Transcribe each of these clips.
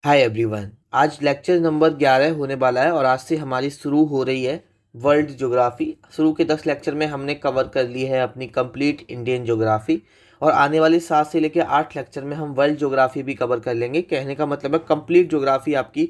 Hi everyone. आज lecture number 11 होने वाला है और आज से हमारी शुरू हो रही है वर्ल्ड ज्योग्राफी। शुरू के 10 लेक्चर में हमने कवर कर ली है अपनी कंप्लीट इंडियन ज्योग्राफी और आने वाले 7 से लेकर 8 लेक्चर में हम वर्ल्ड ज्योग्राफी भी कवर कर लेंगे। कहने का मतलब है कंप्लीट ज्योग्राफी आपकी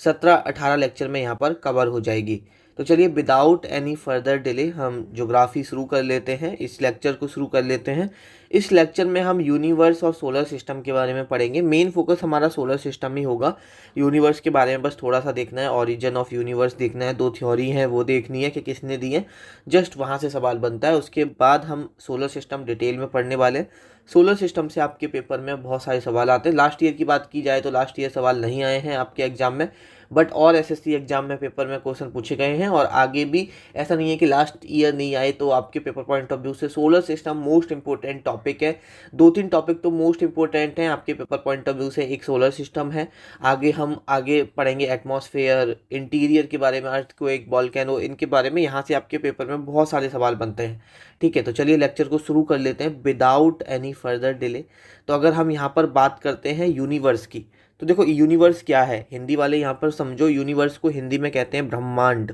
17-18 लेक्चर में यहाँ पर कवर हो जाएगी। तो चलिए विदाउट एनी फर्दर डिले हम ज्योग्राफी शुरू कर लेते हैं, इस लेक्चर को शुरू कर लेते हैं। इस लेक्चर में हम यूनिवर्स और सोलर सिस्टम के बारे में पढ़ेंगे। मेन फोकस हमारा सोलर सिस्टम ही होगा। यूनिवर्स के बारे में बस थोड़ा सा देखना है, ओरिजिन ऑफ यूनिवर्स देखना है, 2 थ्योरी हैं वो देखनी है कि किसने दी है, जस्ट वहाँ से सवाल बनता है। उसके बाद हम सोलर सिस्टम डिटेल में पढ़ने वाले हैं। सोलर सिस्टम से आपके पेपर में बहुत सारे सवाल आते हैं। लास्ट ईयर की बात की जाए तो लास्ट ईयर सवाल नहीं आए हैं आपके एग्जाम में, बट और एसएससी एग्जाम में पेपर में क्वेश्चन पूछे गए हैं और आगे भी ऐसा नहीं है कि लास्ट ईयर नहीं आए। तो आपके पेपर पॉइंट ऑफ व्यू से solar system most important topic है। 2-3 टॉपिक तो मोस्ट इंपॉर्टेंट हैं आपके पेपर पॉइंट ऑफ व्यू से। एक सोलर सिस्टम है, आगे पढ़ेंगे एटमॉस्फेयर, इंटीरियर के बारे में, अर्थक्वेक, वोल्केनो, इनके बारे में। यहाँ से आपके पेपर में बहुत सारे सवाल बनते हैं। ठीक है, तो चलिए लेक्चर को शुरू कर लेते हैं विदाउट एनी फर्दर डिले। तो अगर हम यहाँ पर बात करते हैं यूनिवर्स की, तो देखो यूनिवर्स क्या है, हिंदी वाले यहाँ पर समझो। यूनिवर्स को हिंदी में कहते हैं ब्रह्मांड।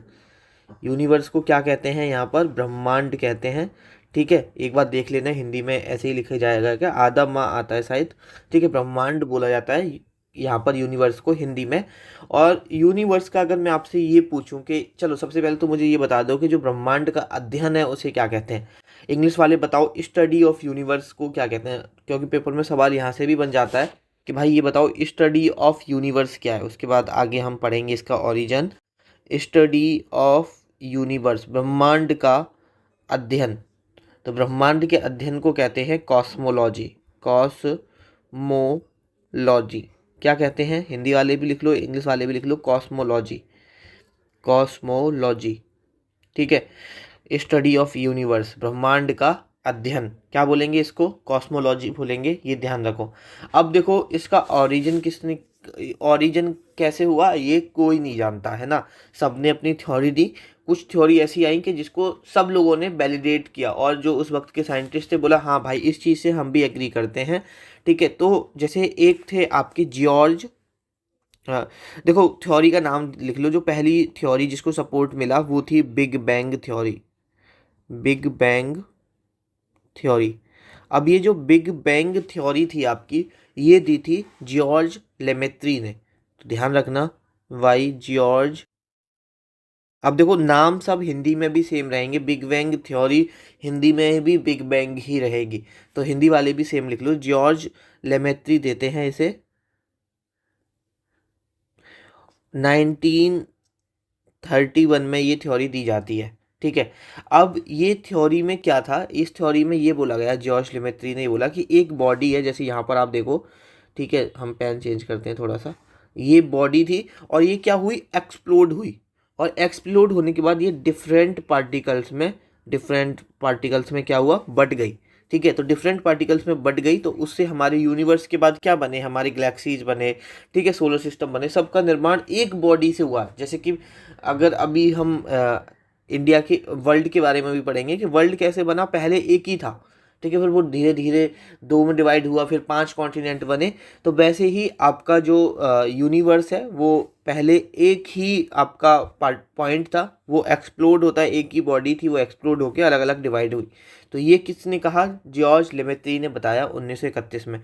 यूनिवर्स को क्या कहते हैं यहाँ पर? ब्रह्मांड कहते हैं। ठीक है, एक बार देख लेना, हिंदी में ऐसे ही लिखा जाएगा क्या, आधा माँ आता है शायद। ठीक है, ब्रह्मांड बोला जाता है यहाँ पर यूनिवर्स को हिंदी में। और यूनिवर्स का अगर मैं आपसे ये पूछूं कि चलो सबसे पहले तो मुझे ये बता दो कि जो ब्रह्मांड का अध्ययन है उसे क्या कहते हैं। इंग्लिश वाले बताओ स्टडी ऑफ यूनिवर्स को क्या कहते हैं, क्योंकि पेपर में सवाल यहाँ से भी बन जाता है कि भाई ये बताओ स्टडी ऑफ यूनिवर्स क्या है। उसके बाद आगे हम पढ़ेंगे इसका ओरिजिन। स्टडी ऑफ यूनिवर्स, ब्रह्मांड का अध्ययन। तो ब्रह्मांड के अध्ययन को कहते हैं कॉस्मोलॉजी। कॉस्मोलॉजी क्या कहते हैं? हिंदी वाले भी लिख लो, इंग्लिश वाले भी लिख लो, कॉस्मोलॉजी। कॉस्मोलॉजी, ठीक है। स्टडी ऑफ यूनिवर्स, ब्रह्मांड का अध्ययन, क्या बोलेंगे इसको? कॉस्मोलॉजी बोलेंगे, ये ध्यान रखो। अब देखो इसका ओरिजिन किसने, ओरिजिन कैसे हुआ ये कोई नहीं जानता है ना। सबने अपनी थ्योरी दी, कुछ थ्योरी ऐसी आई कि जिसको सब लोगों ने वैलिडेट किया और जो उस वक्त के साइंटिस्ट थे बोला हाँ भाई इस चीज़ से हम भी एग्री करते हैं। ठीक है, तो जैसे एक थे आपके जॉर्ज, हाँ, देखो थ्योरी का नाम लिख लो। जो पहली थ्योरी जिसको सपोर्ट मिला वो थी big bang theory. Big bang theory. अब ये जो बिग बैंग थ्योरी थी आपकी, ये दी थी जॉर्ज लेमेत्री ने। तो ध्यान रखना, वाई जॉर्ज। अब देखो नाम सब हिंदी में भी सेम रहेंगे, बिग बैंग थ्योरी हिंदी में भी बिग बैंग ही रहेगी, तो हिंदी वाले भी सेम लिख लो। जॉर्ज लेमेत्री देते हैं इसे। 1931 में ये थ्योरी दी जाती है। ठीक है, अब ये थ्योरी में क्या था, इस थ्योरी में ये बोला गया, जॉर्ज लेमेत्री ने बोला कि एक बॉडी है, जैसे यहाँ पर आप देखो। ठीक है, हम पेन चेंज करते हैं थोड़ा सा। ये बॉडी थी और ये क्या हुई, एक्सप्लोड हुई। और एक्सप्लोड होने के बाद ये डिफरेंट पार्टिकल्स में क्या हुआ, बट गई। ठीक है, तो डिफरेंट पार्टिकल्स में बट गई, तो उससे हमारे यूनिवर्स के बाद क्या बने, हमारे गैलेक्सीज बने। ठीक है, सोलर सिस्टम बने, सबका निर्माण एक बॉडी से हुआ। जैसे कि अगर अभी हम इंडिया के वर्ल्ड के बारे में भी पढ़ेंगे कि वर्ल्ड कैसे बना, पहले एक ही था। ठीक है, फिर वो धीरे धीरे 2 में डिवाइड हुआ, फिर 5 कॉन्टिनेंट बने। तो वैसे ही आपका जो यूनिवर्स है वो पहले एक ही आपका पॉइंट था, वो एक्सप्लोड होता है, एक ही बॉडी थी, वो एक्सप्लोड होकर अलग अलग डिवाइड हुई। तो ये किसने कहा? जॉर्ज लेमेत्री ने बताया 1931 में।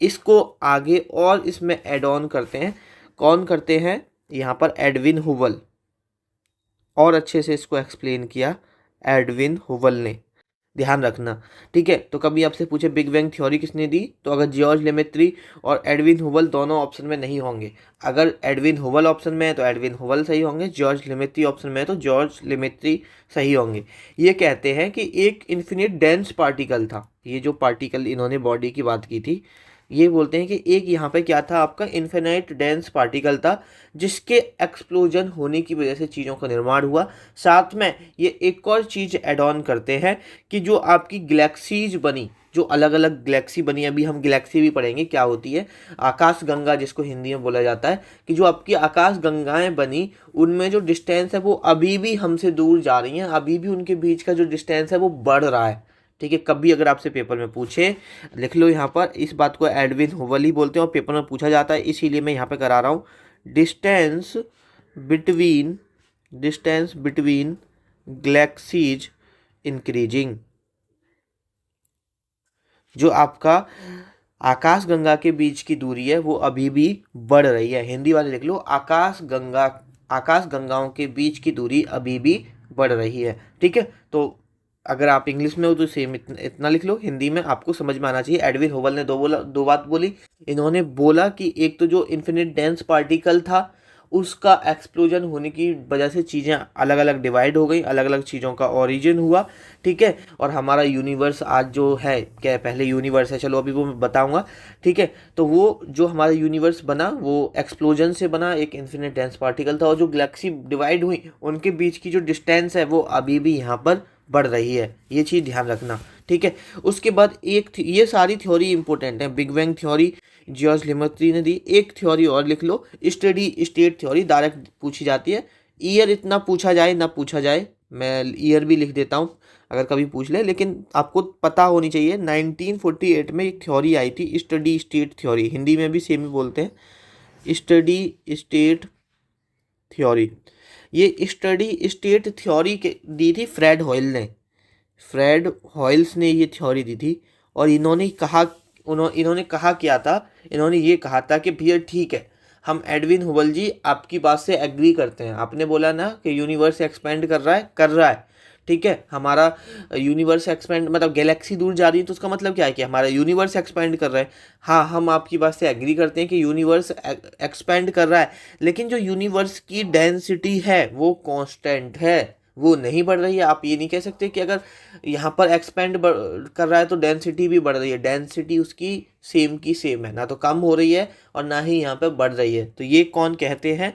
इसको आगे और इसमें एड ऑन करते हैं, कौन करते हैं यहाँ पर? एडविन हुवल। और अच्छे से इसको एक्सप्लेन किया एडविन हुवल ने, ध्यान रखना। ठीक है, तो कभी आपसे पूछे बिग बैंग थ्योरी किसने दी, तो अगर जॉर्ज लेमेत्री और एडविन हुवल दोनों ऑप्शन में नहीं होंगे। अगर एडविन हुवल ऑप्शन में है तो एडविन हुवल सही होंगे, जॉर्ज लेमेत्री ऑप्शन में है तो जॉर्ज लेमेत्री सही होंगे। ये कहते हैं कि एक इन्फिनिट डेंस पार्टिकल था, ये जो पार्टिकल इन्होंने बॉडी की बात की थी, ये बोलते हैं कि एक यहाँ पे क्या था आपका, इन्फिनाइट डेंस पार्टिकल था, जिसके एक्सप्लोजन होने की वजह से चीज़ों का निर्माण हुआ। साथ में ये एक और चीज़ ऐड ऑन करते हैं कि जो आपकी गैलेक्सीज बनी, जो अलग अलग गैलेक्सी बनी, अभी हम गैलेक्सी भी पढ़ेंगे क्या होती है, आकाश गंगा जिसको हिंदी में बोला जाता है, कि जो आपकी आकाश गंगाएं बनी उनमें जो डिस्टेंस है वो अभी भी हमसे दूर जा रही हैं, अभी भी उनके बीच का जो डिस्टेंस है वो बढ़ रहा है। ठीक है, कभी अगर आपसे पेपर में पूछे, लिख लो यहाँ पर, इस बात को एडविन हुबल ही बोलते हैं और पेपर में पूछा जाता है, इसीलिए मैं यहाँ पे करा रहा हूँ। Distance between galaxies increasing. जो आपका आकाश गंगा के बीच की दूरी है वो अभी भी बढ़ रही है। हिंदी वाले लिख लो, आकाश गंगाओं के बीच की दूरी अभी भी बढ़ रही है। ठीक है, तो अगर आप इंग्लिश में हो तो सेम इतना लिख लो, हिंदी में आपको समझ में आना चाहिए। एडविन होवल ने दो बात बोली। इन्होंने बोला कि एक तो जो इन्फिनिट डेंस पार्टिकल था उसका एक्सप्लोजन होने की वजह से चीज़ें अलग अलग डिवाइड हो गई, अलग अलग चीज़ों का ओरिजिन हुआ। ठीक है, और हमारा यूनिवर्स आज जो है, क्या पहले यूनिवर्स है, चलो अभी वो मैं बताऊंगा। ठीक है, तो वो जो हमारा यूनिवर्स बना वो एक्सप्लोजन से बना, एक इन्फिनिट डेंस पार्टिकल था, और जो गैलेक्सी डिवाइड हुई उनके बीच की जो डिस्टेंस है वो अभी भी यहाँ पर बढ़ रही है, ये चीज़ ध्यान रखना। ठीक है, उसके बाद ये सारी थ्योरी इंपॉर्टेंट है। बिग बैंग थ्योरी जॉर्ज लेमेत्री ने दी। एक थ्योरी और लिख लो, स्टेडी स्टेट थ्योरी, डायरेक्ट पूछी जाती है। ईयर इतना पूछा जाए ना पूछा जाए, मैं ईयर भी लिख देता हूँ अगर कभी पूछ ले, लेकिन आपको पता होनी चाहिए 1948 में एक थ्योरी आई थी, स्टडी स्टेट थ्योरी, हिंदी में भी सेम ही बोलते हैं, स्टडी स्टेट थ्योरी। ये स्टडी स्टेट थ्योरी दी थी फ्रेड हॉयल्स ने ये थ्योरी दी थी। और इन्होंने कहा क्या था, इन्होंने ये कहा था कि भैया ठीक है, हम एडविन हुबल जी आपकी बात से एग्री करते हैं। आपने बोला ना कि यूनिवर्स एक्सपेंड कर रहा है। ठीक है, हमारा यूनिवर्स एक्सपेंड मतलब गैलेक्सी दूर जा रही है, तो उसका मतलब क्या है कि हमारा यूनिवर्स एक्सपेंड कर रहा है। हाँ, हम आपकी बात से एग्री करते हैं कि यूनिवर्स एक्सपेंड कर रहा है, लेकिन जो यूनिवर्स की डेंसिटी है वो कांस्टेंट है, वो नहीं बढ़ रही है। आप ये नहीं कह सकते कि अगर यहाँ पर एक्सपेंड कर रहा है तो डेंसिटी भी बढ़ रही है। डेंसिटी उसकी सेम की सेम है, ना तो कम हो रही है और ना ही यहाँ पर बढ़ रही है। तो ये कौन कहते हैं?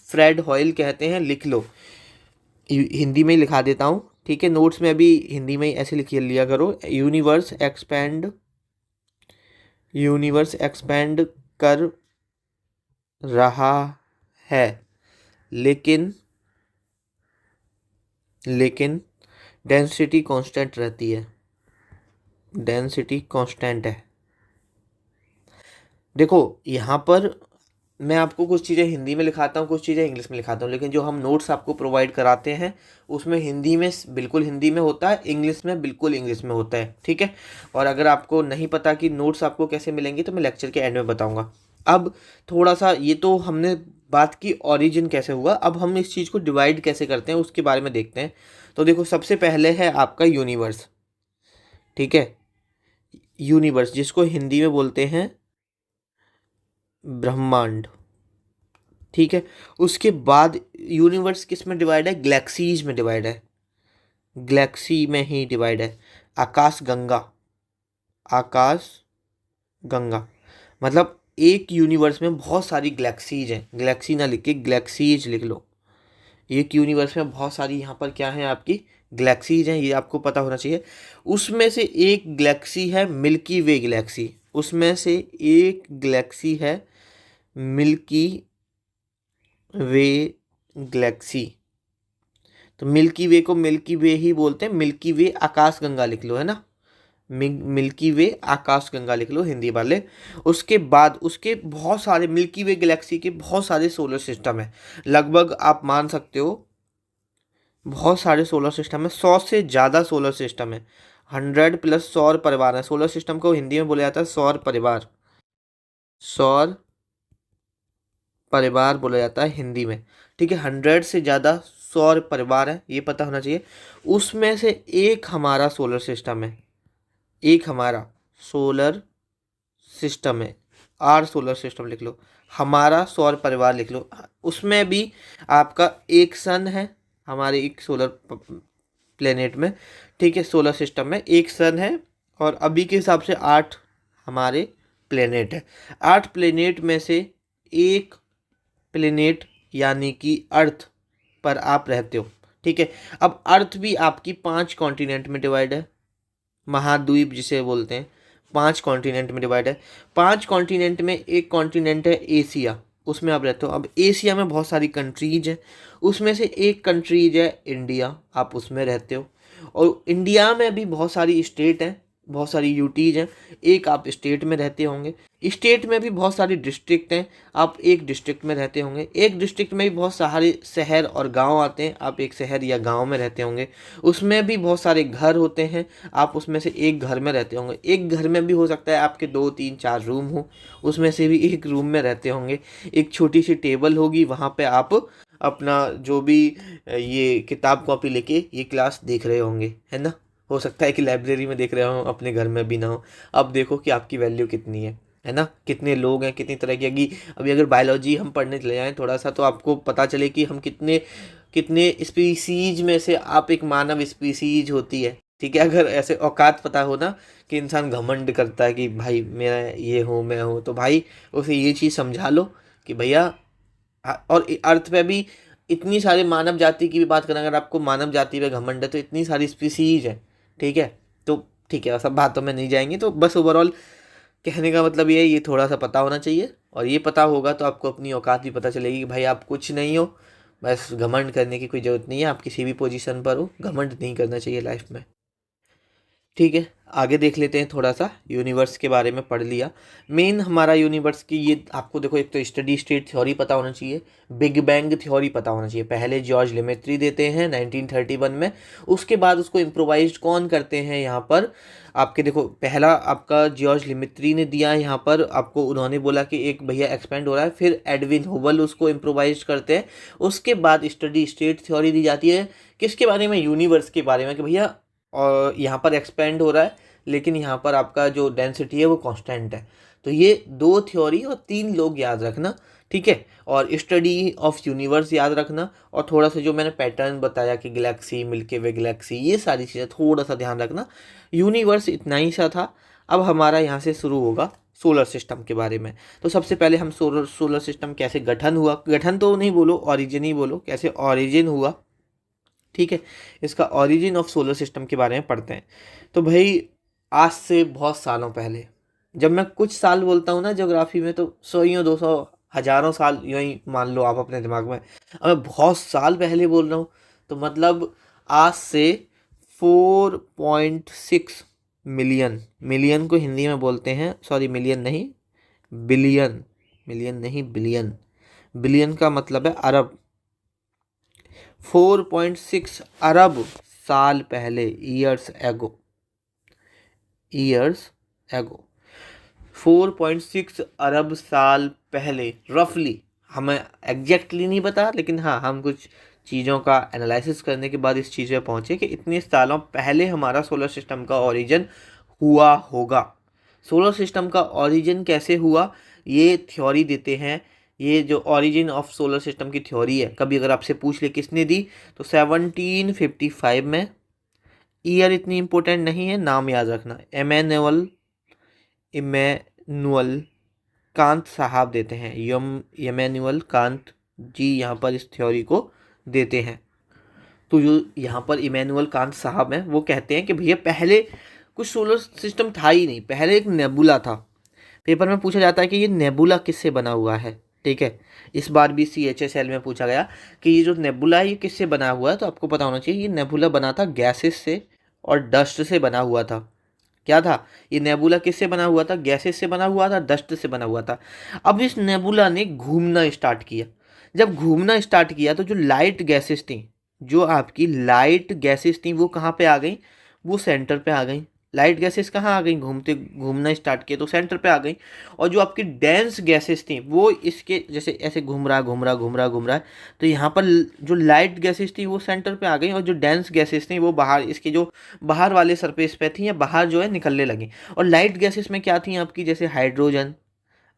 फ्रेड हॉयल कहते हैं। लिख लो, हिंदी में ही लिखा देता हूँ। ठीक है, नोट्स में अभी हिंदी में ही ऐसे लिख लिया करो, यूनिवर्स एक्सपेंड कर रहा है, लेकिन डेंसिटी कांस्टेंट रहती है। डेंसिटी कांस्टेंट है। देखो यहाँ पर मैं आपको कुछ चीज़ें हिंदी में लिखाता हूँ, कुछ चीज़ें इंग्लिश में लिखाता हूँ, लेकिन जो हम नोट्स आपको प्रोवाइड कराते हैं उसमें हिंदी में बिल्कुल हिंदी में होता है, इंग्लिश में बिल्कुल इंग्लिश में होता है। ठीक है, और अगर आपको नहीं पता कि नोट्स आपको कैसे मिलेंगे तो मैं लेक्चर के एंड में बताऊँगा। अब थोड़ा सा, ये तो हमने बात की ओरिजिन कैसे हुआ, अब हम इस चीज़ को डिवाइड कैसे करते हैं उसके बारे में देखते हैं। तो देखो, सबसे पहले है आपका यूनिवर्स। ठीक है, यूनिवर्स जिसको हिंदी में बोलते हैं ब्रह्मांड। ठीक है, उसके बाद यूनिवर्स किस में डिवाइड है? गैलेक्सीज में डिवाइड है, गैलेक्सी में ही डिवाइड है। आकाश गंगा मतलब एक यूनिवर्स में बहुत सारी गैलेक्सीज हैं। गैलेक्सी ना लिख के गैलेक्सीज लिख लो। एक यूनिवर्स में बहुत सारी यहाँ पर क्या है आपकी गैलेक्सीज हैं, ये आपको पता होना चाहिए। उसमें से एक गैलेक्सी है मिल्की वे गैलेक्सी, उसमें से एक गैलेक्सी है मिल्की वे गैलेक्सी। तो मिल्की वे को मिल्की वे ही बोलते हैं। मिल्की वे आकाश गंगा लिख लो, है ना, मिल्की वे आकाश गंगा लिख लो हिंदी वाले। उसके बाद उसके बहुत सारे मिल्की वे गैलेक्सी के बहुत सारे सोलर सिस्टम है, लगभग आप मान सकते हो बहुत सारे सोलर सिस्टम है, 100 से ज़्यादा सोलर सिस्टम है। 100 प्लस सौर परिवार है। सोलर सिस्टम को हिंदी में बोला जाता है सौर परिवार बोला जाता है हिंदी में। ठीक है, 100 से ज़्यादा सौर परिवार है, ये पता होना चाहिए। उसमें से एक हमारा सोलर सिस्टम है, एक हमारा सोलर सिस्टम है। आर सोलर सिस्टम लिख लो, हमारा सौर परिवार लिख लो। उसमें भी आपका एक सन है हमारे एक सोलर प्लेनेट में। ठीक है, सोलर सिस्टम में एक सन है और अभी के हिसाब से 8 हमारे प्लेनेट है। 8 प्लेनेट में से एक प्लेनेट यानी कि अर्थ पर आप रहते हो। ठीक है, अब अर्थ भी आपकी 5 कॉन्टिनेंट में डिवाइड है, महाद्वीप जिसे बोलते हैं, 5 कॉन्टिनेंट में डिवाइड है। 5 कॉन्टिनेंट में एक कॉन्टिनेंट है एशिया, उसमें आप रहते हो। अब एशिया में बहुत सारी कंट्रीज हैं, उसमें से एक कंट्रीज है इंडिया, आप उसमें रहते हो। और इंडिया में भी बहुत सारी स्टेट हैं, बहुत सारी यूटीज हैं। एक आप स्टेट में रहते होंगे, स्टेट में भी बहुत सारी डिस्ट्रिक्ट हैं, आप एक डिस्ट्रिक्ट में रहते होंगे। एक डिस्ट्रिक्ट में भी बहुत सारे शहर और गांव आते हैं, आप एक शहर या गांव में रहते होंगे। उसमें भी बहुत सारे घर होते हैं, आप उसमें से एक घर में रहते होंगे। एक घर में भी हो सकता है आपके 2 3 4 रूम हो, उसमें से भी एक रूम में रहते होंगे। एक छोटी सी टेबल होगी, वहाँ पे आप अपना जो भी ये किताब कॉपी लेके ये क्लास देख रहे होंगे, है ना। हो सकता है कि लाइब्रेरी में देख रहे हो, अपने घर में भी ना हो। अब देखो कि आपकी वैल्यू कितनी है ना। कितने लोग हैं, कितनी तरह की अभी अगर बायोलॉजी हम पढ़ने चले जाएं थोड़ा सा, तो आपको पता चले कि हम कितने कितने स्पीसीज में से आप एक मानव स्पीसीज होती है। ठीक है, अगर ऐसे औकात पता हो ना कि इंसान घमंड करता है कि भाई मेरा ये हूँ, मैं हूँ, तो भाई उसे ये चीज़ समझा लो कि भैया। और अर्थ पे भी इतनी सारी मानव जाति की भी बात करें, अगर आपको मानव जाति पे घमंड है तो इतनी सारी स्पीसीज है। ठीक है, तो ठीक है, सब बातों में नहीं जाएंगे। तो बस ओवरऑल कहने का मतलब ये है, ये थोड़ा सा पता होना चाहिए। और ये पता होगा तो आपको अपनी औकात भी पता चलेगी कि भाई आप कुछ नहीं हो। बस घमंड करने की कोई ज़रूरत नहीं है, आप किसी भी पोजीशन पर हो, घमंड नहीं करना चाहिए लाइफ में। ठीक है, आगे देख लेते हैं। थोड़ा सा यूनिवर्स के बारे में पढ़ लिया। मेन हमारा यूनिवर्स की ये आपको देखो, एक तो स्टडी स्टेट थ्योरी पता होना चाहिए, बिग बैंग थ्योरी पता होना चाहिए। पहले जॉर्ज लेमेत्री देते हैं 1931 में, उसके बाद उसको इम्प्रोवाइज कौन करते हैं यहाँ पर आपके देखो। पहला आपका जॉर्ज लेमेत्री ने दिया यहाँ पर आपको, उन्होंने बोला कि एक भैया एक्सपेंड हो रहा है, फिर एडविन हुबल उसको इम्प्रोवाइज करते हैं। उसके बाद स्टडी स्टेट थ्योरी दी जाती है, किसके बारे में, यूनिवर्स के बारे में, कि भैया और यहाँ पर एक्सपेंड हो रहा है लेकिन यहाँ पर आपका जो डेंसिटी है वो कांस्टेंट है। तो ये 2 थ्योरी और 3 लोग याद रखना। ठीक है, और स्टडी ऑफ यूनिवर्स याद रखना, और थोड़ा सा जो मैंने पैटर्न बताया कि गैलेक्सी, मिल्की वे गैलेक्सी, ये सारी चीज़ें थोड़ा सा ध्यान रखना। यूनिवर्स इतना ही सा था। अब हमारा यहाँ से शुरू होगा सोलर सिस्टम के बारे में। तो सबसे पहले हम सोलर सिस्टम कैसे गठन हुआ, गठन तो नहीं बोलो, ऑरिजिन ही बोलो, कैसे ऑरिजिन हुआ। ठीक है, इसका ओरिजिन ऑफ सोलर सिस्टम के बारे में पढ़ते हैं। तो भाई आज से बहुत सालों पहले, जब मैं कुछ साल बोलता हूँ ना ज्योग्राफी में, तो 100 200 हजारों साल यूँ ही मान लो आप अपने दिमाग में। अब मैं बहुत साल पहले बोल रहा हूँ, तो मतलब आज से 4.6 मिलियन, मिलियन को हिंदी में बोलते हैं, सॉरी मिलियन नहीं बिलियन, मिलियन नहीं बिलियन, बिलियन का मतलब है अरब। 4.6 अरब साल पहले, ईयर्स एगो, ईयर्स एगो, 4.6 अरब साल पहले रफली, हमें एग्जैक्टली नहीं पता, लेकिन हाँ हम कुछ चीज़ों का एनालिसिस करने के बाद इस चीज़ पे पहुँचे कि इतने सालों पहले हमारा सोलर सिस्टम का ओरिजिन हुआ होगा। सोलर सिस्टम का ओरिजिन कैसे हुआ, ये थ्योरी देते हैं। ये जो ओरिजिन ऑफ सोलर सिस्टम की थ्योरी है, कभी अगर आपसे पूछ ले किसने दी, तो 1755 में। ईयर इतनी इम्पोर्टेंट नहीं है, नाम याद रखना, इमैनुअल कांत साहब देते हैं, इमैनुअल कांत जी यहाँ पर इस थ्योरी को देते हैं। तो जो यहाँ पर इमैनुअल कांत साहब हैं वो कहते हैं कि भैया पहले कुछ सोलर सिस्टम था ही नहीं, पहले एक नेबुला था। पेपर में पूछा जाता है कि ये नेबुला किससे बना हुआ है। ठीक है, इस बार भी CHSL में पूछा गया कि ये जो नेबुला है ये किससे बना हुआ है, तो आपको पता होना चाहिए ये नेबुला बना था गैसेस से और डस्ट से बना हुआ था। क्या था ये नेबुला, किससे बना हुआ था, गैसेस से बना हुआ था, डस्ट से बना हुआ था। अब इस नेबुला ने घूमना स्टार्ट किया। जब घूमना स्टार्ट किया तो जो लाइट गैसेस थी, जो आपकी लाइट गैसेस थी वो कहाँ पे आ गई, वो सेंटर पे आ गई। लाइट गैसेस कहाँ आ गई, घूमना स्टार्ट किया तो सेंटर पे आ गई। और जो आपकी डेंस गैसेस थी वो इसके जैसे ऐसे घूम रहा घूम रहा घूम रहा घूम रहा है, तो यहाँ पर जो लाइट गैसेस थी वो सेंटर पे आ गई, और जो डेंस गैसेस थी वो बाहर, इसके जो बाहर वाले सरफेस पे थी या बाहर जो है निकलने लगी। और लाइट गैसेस में क्या थी आपकी, जैसे हाइड्रोजन,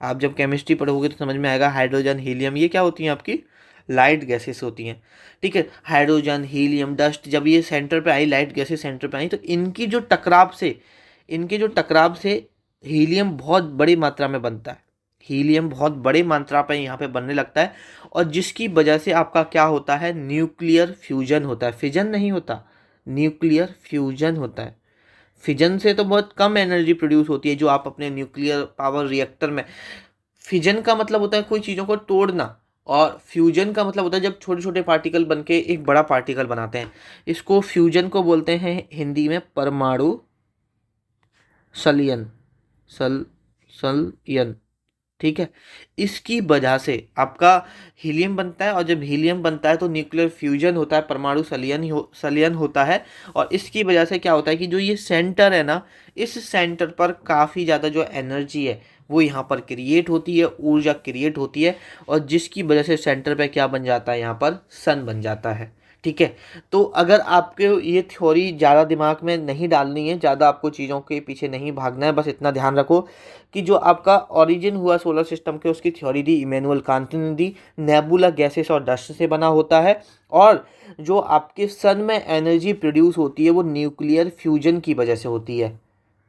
आप जब केमिस्ट्री पढ़ोगे तो समझ में आएगा, हाइड्रोजन हीलियम, ये क्या होती हैं आपकी लाइट गैसेस होती हैं। ठीक है, हाइड्रोजन हीलियम डस्ट, जब ये सेंटर पे आई, लाइट गैसेस सेंटर पे आई, तो इनके जो टकराव से हीलियम बहुत बड़ी मात्रा में बनता है। हीलियम बहुत बड़ी मात्रा पे यहाँ पे बनने लगता है, और जिसकी वजह से आपका क्या होता है, न्यूक्लियर फ्यूजन होता है। फिजन नहीं होता, न्यूक्लियर फ्यूजन होता है। फिजन से तो बहुत कम एनर्जी प्रोड्यूस होती है जो आप अपने न्यूक्लियर पावर रिएक्टर में। फिजन का मतलब होता है कोई चीज़ों को तोड़ना, और फ्यूजन का मतलब होता है जब छोटे छोटे पार्टिकल बनके एक बड़ा पार्टिकल बनाते हैं, इसको फ्यूजन को बोलते हैं हिंदी में परमाणु संलयन। सल संलयन, ठीक है। इसकी वजह से आपका हीलियम बनता है, और जब हीलियम बनता है तो न्यूक्लियर फ्यूजन होता है, परमाणु संलयन होता है। और इसकी वजह से क्या होता है कि जो ये सेंटर है ना, इस सेंटर पर काफ़ी ज़्यादा जो एनर्जी है वो यहाँ पर क्रिएट होती है, ऊर्जा क्रिएट होती है, और जिसकी वजह से सेंटर पे क्या बन जाता है, यहाँ पर सन बन जाता है, ठीक है। तो अगर आपके ये थ्योरी ज़्यादा दिमाग में नहीं डालनी है, ज़्यादा आपको चीज़ों के पीछे नहीं भागना है, बस इतना ध्यान रखो कि जो आपका ओरिजिन हुआ सोलर सिस्टम के, उसकी थ्योरी दी इमैनुअल कांट ने दी, नेबुला गैसेस और डस्ट से बना होता है, और जो आपके सन में एनर्जी प्रोड्यूस होती है वो न्यूक्लियर फ्यूजन की वजह से होती है।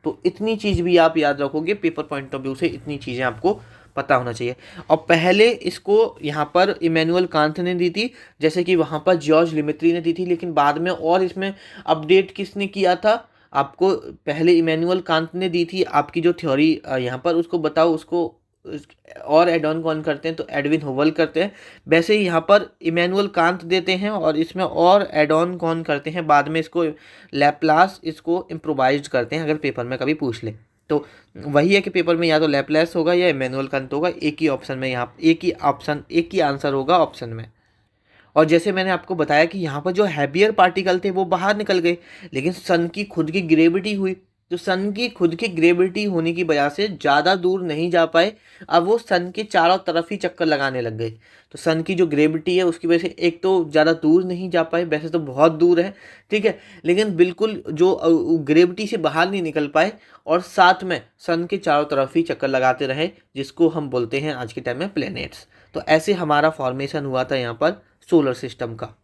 तो इतनी चीज़ भी आप याद रखोगे, पेपर पॉइंट ऑफ व्यू से इतनी चीज़ें आपको पता होना चाहिए। और पहले इसको यहाँ पर इमैनुअल कांट ने दी थी, जैसे कि वहाँ पर जॉर्ज लिमेट्री ने दी थी, लेकिन बाद में और इसमें अपडेट किसने किया था आपको, पहले इमैनुअल कांट ने दी थी आपकी जो थ्योरी यहाँ पर, उसको बताओ, उसको और एड ऑन कौन करते हैं, तो एडविन होवल करते हैं। वैसे ही यहाँ पर इमैनुअल कांट देते हैं, और इसमें और एड ऑन कौन करते हैं बाद में, इसको लैप्लास इसको इम्प्रोवाइज करते हैं, अगर पेपर में कभी पूछ ले तो वही है कि पेपर में या तो लैप्लास होगा या इमैनुअल कांट होगा, एक ही ऑप्शन में, यहाँ एक ही आंसर होगा ऑप्शन में। और जैसे मैंने आपको बताया कि यहाँ पर जो हैवियर पार्टिकल थे वो बाहर निकल गए, लेकिन सन की खुद की ग्रेविटी हुई, तो सन की खुद की ग्रेविटी होने की वजह से ज़्यादा दूर नहीं जा पाए, अब वो सन के चारों तरफ ही चक्कर लगाने लग गए। तो सन की जो ग्रेविटी है उसकी वजह से एक तो ज़्यादा दूर नहीं जा पाए, वैसे तो बहुत दूर है, ठीक है, लेकिन बिल्कुल जो ग्रेविटी से बाहर नहीं निकल पाए, और साथ में सन के चारों तरफ ही चक्कर लगाते रहे, जिसको हम बोलते हैं आज के टाइम में प्लैनेट्स। तो ऐसे हमारा फॉर्मेशन हुआ था यहाँ पर सोलर सिस्टम का।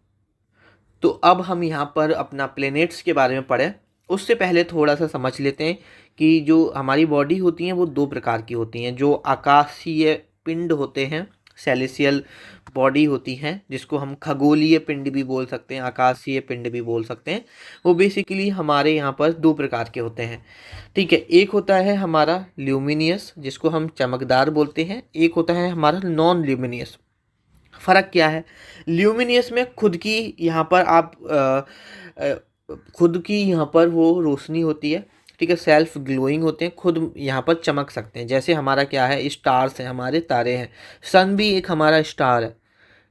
तो अब हम यहाँ पर अपना प्लैनेट्स के बारे में पढ़ें, उससे पहले थोड़ा सा समझ लेते हैं कि जो हमारी बॉडी होती हैं वो दो प्रकार की होती हैं। जो आकाशीय पिंड होते हैं, सेलेसियल बॉडी होती हैं, जिसको हम खगोलीय पिंड भी बोल सकते हैं, आकाशीय पिंड भी बोल सकते हैं, वो बेसिकली हमारे यहाँ पर दो प्रकार के होते हैं, ठीक है। एक होता है हमारा ल्यूमिनियस, जिसको हम चमकदार बोलते हैं, एक होता है हमारा नॉन ल्यूमिनियस। फ़र्क क्या है, ल्यूमिनियस में खुद की यहाँ पर आप खुद की यहाँ पर वो रोशनी होती है, ठीक है, सेल्फ ग्लोइंग होते हैं, खुद यहाँ पर चमक सकते हैं। जैसे हमारा क्या है, स्टार्स हैं, हमारे तारे हैं, सन भी एक हमारा स्टार है,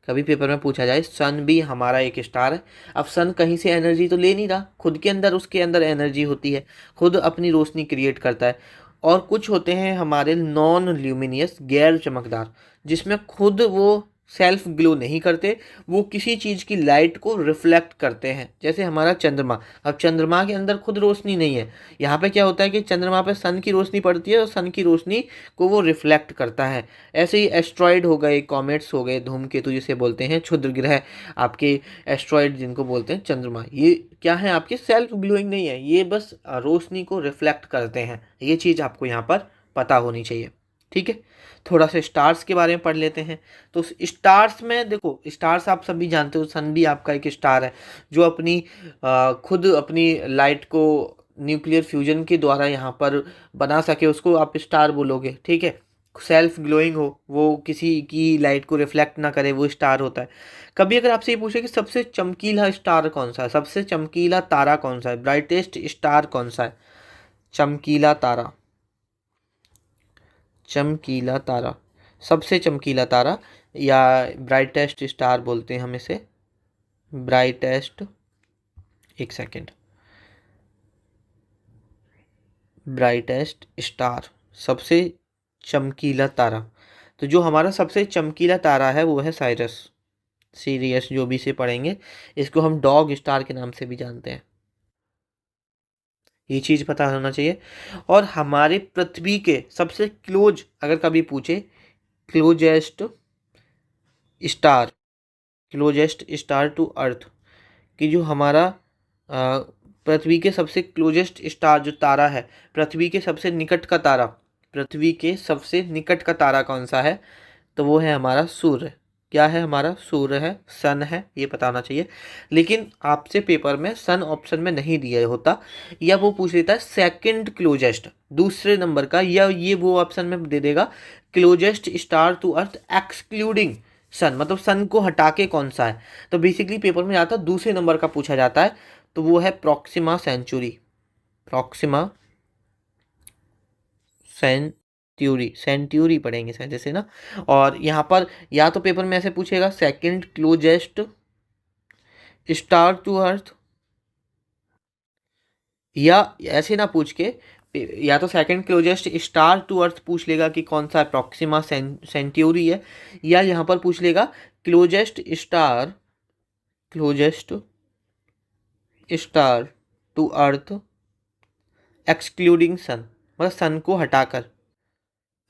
कभी पेपर में पूछा जाए सन भी हमारा एक स्टार है। अब सन कहीं से एनर्जी तो ले नहीं रहा, खुद के अंदर उसके अंदर एनर्जी होती है, खुद अपनी रोशनी क्रिएट करता है। और कुछ होते हैं हमारे नॉन ल्यूमिनियस, गैर चमकदार, जिसमें खुद वो सेल्फ ग्लो नहीं करते, वो किसी चीज़ की लाइट को रिफ्लेक्ट करते हैं, जैसे हमारा चंद्रमा। अब चंद्रमा के अंदर खुद रोशनी नहीं है, यहाँ पे क्या होता है कि चंद्रमा पे सन की रोशनी पड़ती है और सन की रोशनी को वो रिफ्लेक्ट करता है। ऐसे ही एस्ट्रॉयड हो गए, कॉमेट्स हो गए, धूमकेतु जिसे बोलते हैं, क्षुद्र ग्रह आपके, एस्ट्रॉयड जिनको बोलते हैं चंद्रमा, ये क्या है, आपके सेल्फ ग्लोइंग नहीं है, ये बस रोशनी को रिफ्लेक्ट करते हैं। ये चीज़ आपको यहाँ पर पता होनी चाहिए, ठीक है। थोड़ा सा स्टार्स के बारे में पढ़ लेते हैं। तो स्टार्स में देखो, स्टार्स आप सभी जानते हो, सन भी आपका एक स्टार है, जो अपनी खुद अपनी लाइट को न्यूक्लियर फ्यूजन के द्वारा यहाँ पर बना सके, उसको आप स्टार बोलोगे, ठीक है। सेल्फ ग्लोइंग हो, वो किसी की लाइट को रिफ्लेक्ट ना करे, वो स्टार होता है। कभी अगर आपसे ये पूछे कि सबसे चमकीला स्टार कौन सा है, सबसे चमकीला तारा कौन सा है, ब्राइटेस्ट स्टार कौन सा है, चमकीला तारा, चमकीला तारा, सबसे चमकीला तारा, या ब्राइटेस्ट स्टार बोलते हैं हम इसे, ब्राइटेस्ट, एक सेकेंड, ब्राइटेस्ट स्टार, सबसे चमकीला तारा। तो जो हमारा सबसे चमकीला तारा है वो है साइरस, सीरियस, जो भी इसे पढ़ेंगे, इसको हम डॉग स्टार के नाम से भी जानते हैं, ये चीज़ पता होना चाहिए। और हमारे पृथ्वी के सबसे क्लोज, अगर कभी पूछे, closest star, closest star to Earth, कि जो हमारा पृथ्वी के सबसे क्लोजेस्ट स्टार जो तारा है, पृथ्वी के सबसे निकट का तारा, पृथ्वी के सबसे निकट का तारा कौन सा है, तो वो है हमारा सूर्य। क्या है हमारा, सूर्य है, सन है, ये पता होना चाहिए। लेकिन आपसे पेपर में सन ऑप्शन में नहीं दिया होता, या वो पूछ लेता है सेकंड क्लोजेस्ट, दूसरे नंबर का, या ये वो ऑप्शन में दे देगा closest star to earth excluding sun, मतलब सन को हटा के कौन सा है, तो बेसिकली पेपर में आता है दूसरे नंबर का पूछा जाता है, तो वो है प्रॉक्सिमा सेंचुरी, प्रॉक्सिमा सेंट्यूरी, सेंट्यूरी पढ़ेंगे शायद जैसे ना। और यहाँ पर या तो पेपर में ऐसे पूछेगा second closest star to Earth, या ऐसे ना पूछ के या तो second closest star to Earth पूछ लेगा कि कौन सा प्रॉक्सिमा सेंट्यूरी है, या यहाँ पर पूछ लेगा closest star, closest star to earth excluding sun, मतलब सन को हटाकर,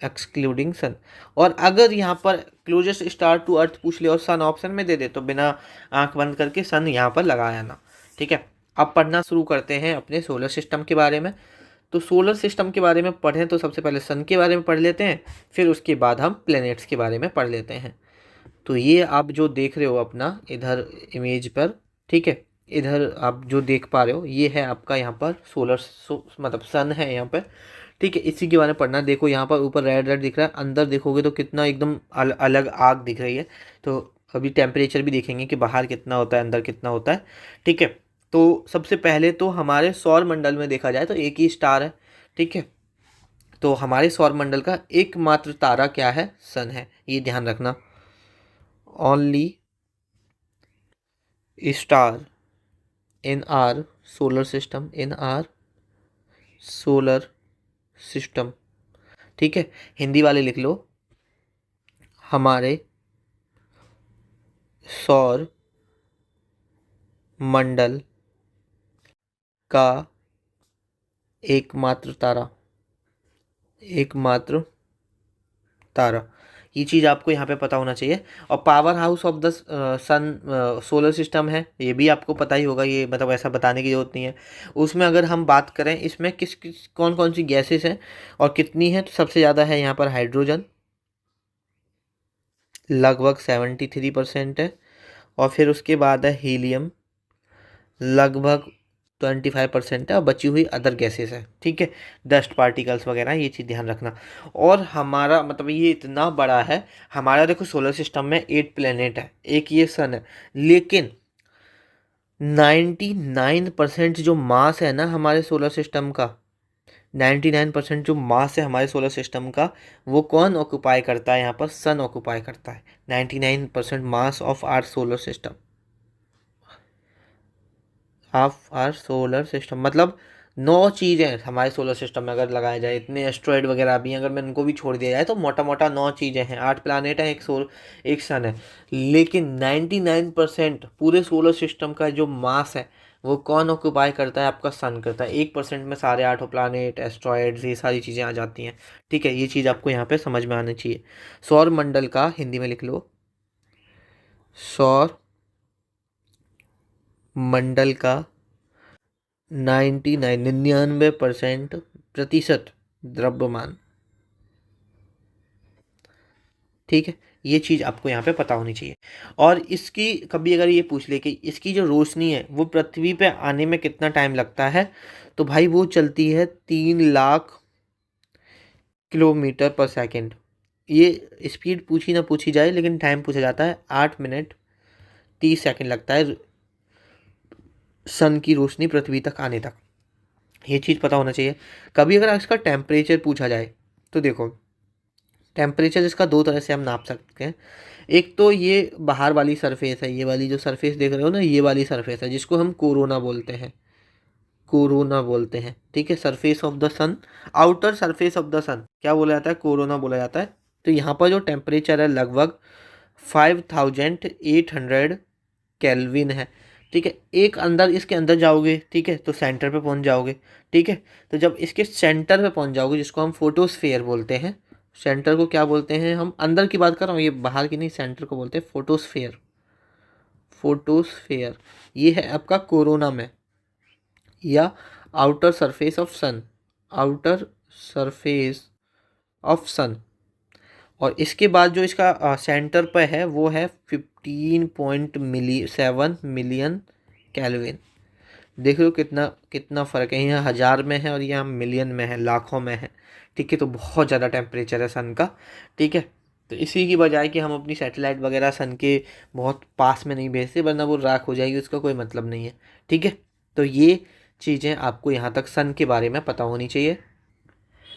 एक्सक्लूडिंग सन। और अगर यहाँ पर क्लोजेस्ट स्टार टू अर्थ पूछ ले और सन ऑप्शन में दे दे तो बिना आंख बंद करके सन यहाँ पर लगाया ना। ठीक है, अब पढ़ना शुरू करते हैं अपने सोलर सिस्टम के बारे में। तो सोलर सिस्टम के बारे में पढ़ें तो सबसे पहले सन के बारे में पढ़ लेते हैं, फिर उसके बाद हम प्लैनेट्स के बारे में पढ़ लेते हैं। तो ये आप जो देख रहे हो अपना इधर इमेज पर, ठीक है, इधर आप जो देख पा रहे हो ये है आपका यहाँ पर मतलब सन है यहाँ पर। ठीक है, इसी के बारे में पढ़ना। देखो यहाँ पर ऊपर रेड रेड दिख रहा है, अंदर देखोगे तो कितना एकदम अलग आग दिख रही है। तो अभी टेम्परेचर भी देखेंगे कि बाहर कितना होता है, अंदर कितना होता है। ठीक है, तो सबसे पहले तो हमारे सौर मंडल में देखा जाए तो एक ही स्टार है। ठीक है, तो हमारे सौर मंडल का एकमात्र तारा क्या है, सन है, ये ध्यान रखना। Only star in are solar system, in are solar system. ठीक है, हिंदी वाले लिख लो, हमारे सौर मंडल का एकमात्र तारा, एकमात्र तारा, ये चीज़ आपको यहाँ पे पता होना चाहिए। और power house of the sun solar system है, ये भी आपको पता ही होगा, ये मतलब ऐसा बताने की जरूरत नहीं है। उसमें अगर हम बात करें इसमें किस किस कौन कौन सी गैसेस हैं और कितनी है, तो सबसे ज़्यादा है यहाँ पर हाइड्रोजन, लगभग 73% है। और फिर उसके बाद है हीलियम, लगभग 25% है, और बची हुई अदर गैसेस है। ठीक है, डस्ट पार्टिकल्स वगैरह, ये चीज़ ध्यान रखना। और हमारा मतलब ये इतना बड़ा है, हमारा देखो सोलर सिस्टम में 8 प्लेनेट है, एक ये सन है, लेकिन 99% जो मास है ना हमारे सोलर सिस्टम का, 99% जो मास है हमारे सोलर सिस्टम का, वो कौन ऑक्यूपाई करता है, यहाँ पर सन ऑक्यूपाई करता है। 99% mass of our solar system, of our solar system, मतलब 9 चीज़ें हमारे सोलर सिस्टम में अगर लगाया जाए, इतने एस्ट्रॉयड वगैरह भी हैं, अगर मैं उनको भी छोड़ दिया जाए तो मोटा मोटा 9 चीज़ें हैं, 8 प्लानेट हैं, एक सन है। लेकिन 99% पूरे सोलर सिस्टम का जो मास है वो कौन ऑक्यूपाई करता है, आपका सन करता है। 1% में सारे 8 प्लानेट, एस्ट्रॉयड्स, ये सारी चीज़ें आ जाती हैं। ठीक है, ये चीज़ आपको यहाँ पे समझ में आनी चाहिए। सौर मंडल का हिंदी में लिख लो, सौर मंडल का 99% द्रव्यमान। ठीक है, ये चीज़ आपको यहाँ पे पता होनी चाहिए। और इसकी कभी अगर ये पूछ ले कि इसकी जो रोशनी है वो पृथ्वी पे आने में कितना टाइम लगता है, तो भाई वो चलती है 3 लाख किलोमीटर पर सेकेंड। ये स्पीड पूछी ना पूछी जाए, लेकिन टाइम पूछा जाता है, 8 मिनट 30 सेकेंड लगता है सन की रोशनी पृथ्वी तक आने तक। ये चीज़ पता होना चाहिए। कभी अगर इसका टेम्परेचर पूछा जाए तो देखो, टेम्परेचर इसका 2 तरह से हम नाप सकते हैं। एक तो ये बाहर वाली सरफेस है, ये वाली जो सरफेस देख रहे हो ना, ये वाली सरफेस है जिसको हम कोरोना बोलते हैं, कोरोना बोलते हैं। ठीक है, surface of the sun, outer surface of the sun क्या बोला जाता है, कोरोना बोला जाता है। तो यहाँ पर जो टेम्परेचर है लगभग 5800 केल्विन है। ठीक है, एक अंदर इसके अंदर जाओगे, ठीक है, तो सेंटर पे पहुंच जाओगे। ठीक है, तो जब इसके सेंटर पे पहुंच जाओगे, जिसको हम फोटोस्फेयर बोलते हैं, सेंटर को क्या बोलते हैं, हम अंदर की बात कर रहा हूँ, ये बाहर की नहीं, सेंटर को बोलते हैं फोटोस्फेयर, फोटोस्फेयर। ये है आपका कोरोना में, या outer surface of sun, outer surface of sun. और इसके बाद जो इसका सेंटर पे है वो है 15.7 मिलियन कैल्विन। देख लो कितना कितना फ़र्क है, यहाँ 1000 में है और यहाँ मिलियन में है, लाखों में है। ठीक है, तो बहुत ज़्यादा टेम्परेचर है सन का। ठीक है, तो इसी की बजाय कि हम अपनी सैटेलाइट वगैरह सन के बहुत पास में नहीं भेजते, वरना वो राख हो जाएगी, उसका कोई मतलब नहीं है। ठीक है, तो ये चीज़ें आपको यहाँ तक सन के बारे में पता होनी चाहिए।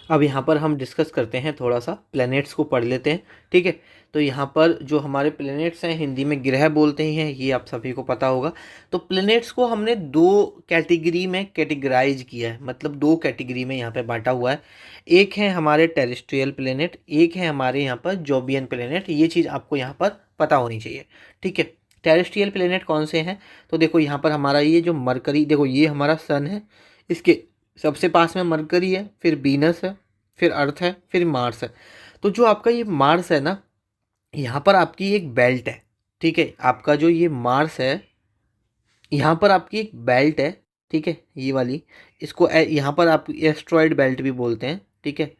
अब यहाँ पर हम डिस्कस करते हैं, थोड़ा सा प्लैनेट्स को पढ़ लेते हैं। ठीक है, तो यहाँ पर जो हमारे प्लैनेट्स हैं, हिंदी में ग्रह बोलते ही हैं, ये आप सभी को पता होगा। तो प्लैनेट्स को हमने दो कैटेगरी में कैटेगराइज किया है, मतलब दो कैटेगरी में यहाँ पे बांटा हुआ है। एक है हमारे टेरेस्ट्रियल प्लैनेट, एक है हमारे यहाँ पर जोबियन प्लैनेट। ये चीज़ आपको यहाँ पर पता होनी चाहिए। ठीक है, टेरेस्ट्रियल प्लैनेट कौन से हैं? तो देखो यहाँ पर हमारा ये जो मरकरी, देखो ये हमारा सन है, इसके सबसे पास में मरकरी है, फिर वीनस है, फिर अर्थ है, फिर मार्स है। तो जो आपका ये मार्स है ना, यहाँ पर आपकी एक बेल्ट है। ठीक है, आपका जो ये मार्स है, यहाँ पर आपकी एक बेल्ट है। ठीक है, ये वाली, इसको यहाँ पर आप एस्ट्रॉयड बेल्ट भी बोलते हैं। ठीक है,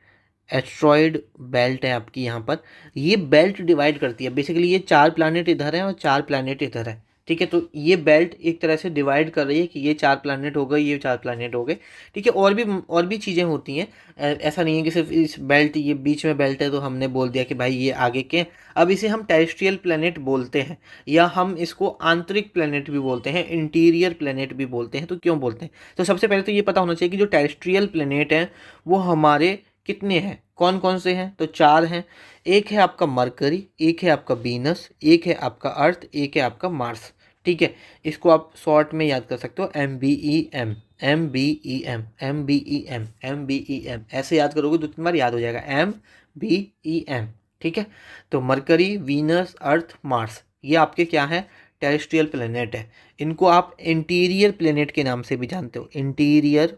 एस्ट्रॉयड बेल्ट है आपकी यहाँ पर। ये बेल्ट डिवाइड करती है, बेसिकली ये 4 प्लैनेट इधर हैं और 4 प्लैनेट इधर है। ठीक है, तो ये बेल्ट एक तरह से डिवाइड कर रही है कि ये 4 प्लैनेट हो गए, ये 4 प्लैनेट हो गए। ठीक है, और भी चीज़ें होती हैं। ऐसा नहीं है कि सिर्फ इस बेल्ट, ये बीच में बेल्ट है तो हमने बोल दिया कि भाई ये आगे के। अब इसे हम टेरेस्ट्रियल प्लैनेट बोलते हैं, या हम इसको आंतरिक प्लैनेट भी बोलते हैं, इंटीरियर प्लैनेट भी बोलते हैं। तो क्यों बोलते हैं? तो सबसे पहले तो ये पता होना चाहिए कि जो टेरेस्ट्रियल प्लैनेट हैं वो हमारे कितने हैं, कौन कौन से हैं? तो 4 हैं। एक है आपका मरकरी, एक है आपका वीनस, एक है आपका अर्थ, एक है आपका मार्स। ठीक है, इसको आप शॉर्ट में याद कर सकते हो, MBEM, MBEM, MBEM, MBEM, ऐसे याद करोगे 2-3 बार याद हो जाएगा, MBEM। ठीक है, तो मरकरी, वीनस, अर्थ, मार्स, ये आपके क्या है? टेरेस्ट्रियल प्लेनेट है। इनको आप इंटीरियर प्लेनेट के नाम से भी जानते हो, इंटीरियर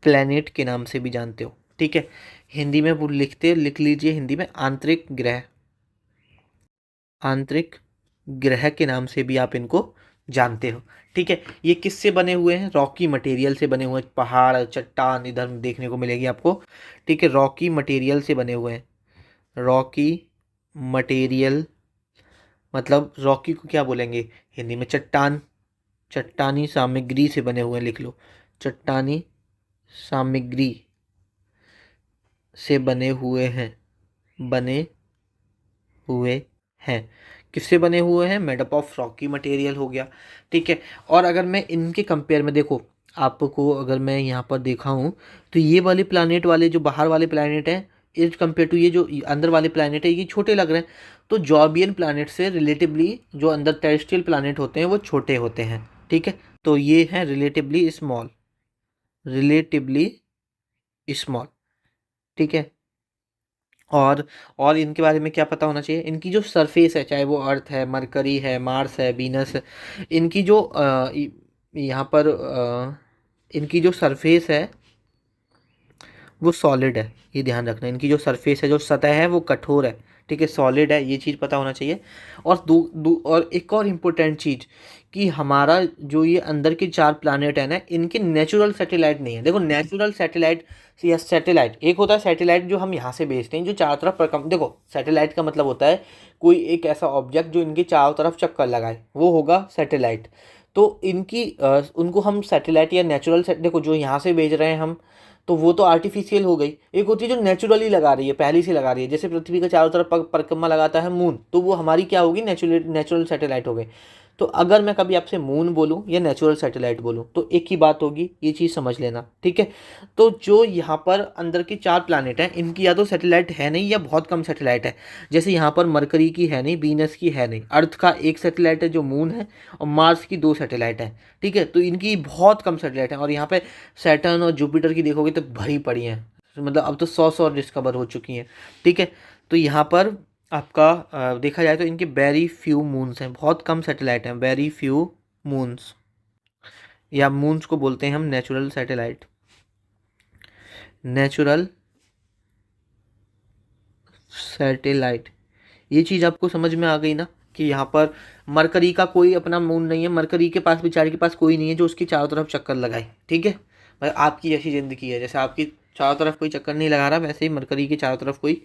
प्लेनेट के नाम से भी जानते हो। ठीक है, हिंदी में वो लिख लीजिए हिंदी में आंतरिक ग्रह, आंतरिक ग्रह के नाम से भी आप इनको जानते हो। ठीक है, ये किससे बने हुए हैं? रॉकी मटेरियल से बने हुए हैं, पहाड़, चट्टान इधर देखने को मिलेगी आपको। ठीक है, रॉकी मटेरियल से बने हुए हैं। रॉकी मटेरियल, मतलब रॉकी को क्या बोलेंगे हिंदी में? चट्टान, चट्टानी सामग्री से बने हुए हैं, लिख लो, चट्टानी सामग्री से बने हुए हैं, बने हुए हैं। किससे बने हुए हैं? मेडअप ऑफ रॉकी मटेरियल हो गया। ठीक है, और अगर मैं इनके कंपेयर में देखो, आपको अगर मैं यहाँ पर देखा हूँ, तो ये वाले प्लैनेट वाले जो बाहर वाले प्लैनेट हैं, इज कम्पेयर टू ये जो अंदर वाले प्लैनेट है, ये छोटे लग रहे हैं। तो जॉर्बियन प्लैनेट से रिलेटिवली जो अंदर टेरेस्ट्रियल प्लैनेट होते हैं वो छोटे होते हैं। ठीक है, तो ये हैं रिलेटिवली स्मॉल, रिलेटिवली स्मॉल। ठीक है, और इनके बारे में क्या पता होना चाहिए? इनकी जो सरफेस है, चाहे वो अर्थ है, मरकरी है, मार्स है, वीनस है, इनकी जो यहाँ पर इनकी जो सरफेस है वो सॉलिड है। ये ध्यान रखना, इनकी जो सरफेस है, जो सतह है वो कठोर है। ठीक है, सॉलिड है, ये चीज़ पता होना चाहिए। और और एक और इम्पोर्टेंट चीज़, कि हमारा जो ये अंदर के 4 प्लैनेट है ना, इनके नेचुरल सैटेलाइट नहीं है। देखो, नेचुरल सैटेलाइट या सैटेलाइट, एक होता है सैटेलाइट जो हम यहाँ से भेजते हैं, जो चारों तरफ देखो, सैटेलाइट का मतलब होता है कोई एक ऐसा ऑब्जेक्ट जो इनके चारों तरफ चक्कर लगाए, वो होगा सैटेलाइट। तो इनकी उनको हम सैटेलाइट या नेचुरल देखो, जो यहाँ से भेज रहे हैं हम, तो वो तो आर्टिफिशियल हो गई। एक होती है जो नेचुरली लगा रही है, पहले से लगा रही है, जैसे पृथ्वी का चारों तरफ परिक्रमा लगाता है मून, तो वो हमारी क्या होगी? नेचुरल सैटेलाइट हो गई। तो अगर मैं कभी आपसे मून बोलूं या नेचुरल सैटेलाइट बोलूं, तो एक ही बात होगी, ये चीज़ समझ लेना। ठीक है, तो जो यहाँ पर अंदर की 4 प्लैनेट हैं, इनकी या तो सैटेलाइट है नहीं या बहुत कम सैटेलाइट है। जैसे यहाँ पर मरकरी की है नहीं, वीनस की है नहीं, अर्थ का एक सैटेलाइट है जो मून है, और मार्स की 2 सैटेलाइट हैं। ठीक है, तो इनकी बहुत कम सैटेलाइट हैं। और यहाँ पे सैटर्न और जुपिटर की देखोगे तो भरी पड़ी हैं, मतलब अब तो 100 डिस्कवर हो चुकी हैं। ठीक है, तो यहाँ पर आपका देखा जाए तो इनके वेरी फ्यू मून्स हैं, बहुत कम सैटेलाइट हैं, वेरी फ्यू मून्स, या मून्स को बोलते हैं हम नेचुरल सैटेलाइट, नेचुरल सैटेलाइट। ये चीज़ आपको समझ में आ गई ना, कि यहाँ पर मरकरी का कोई अपना मून नहीं है, मरकरी के पास, बेचारे के पास कोई नहीं है जो उसकी चारों तरफ चक्कर लगाए। ठीक है, भाई आपकी जैसी ज़िंदगी है, जैसे आपकी चारों तरफ कोई चक्कर नहीं लगा रहा, वैसे ही मरकरी की चारों तरफ कोई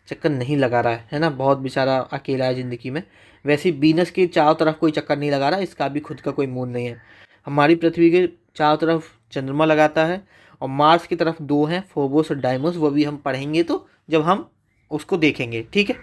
चक्कर नहीं लगा रहा है ना, बहुत बेचारा अकेला है ज़िंदगी में। वैसे ही वीनस के चारों तरफ कोई चक्कर नहीं लगा रहा, इसका भी खुद का कोई मून नहीं है। हमारी पृथ्वी के चारों तरफ चंद्रमा लगाता है, और मार्स की तरफ 2 हैं, फोबोस और डाइमोस, वो भी हम पढ़ेंगे तो जब हम उसको देखेंगे। ठीक है,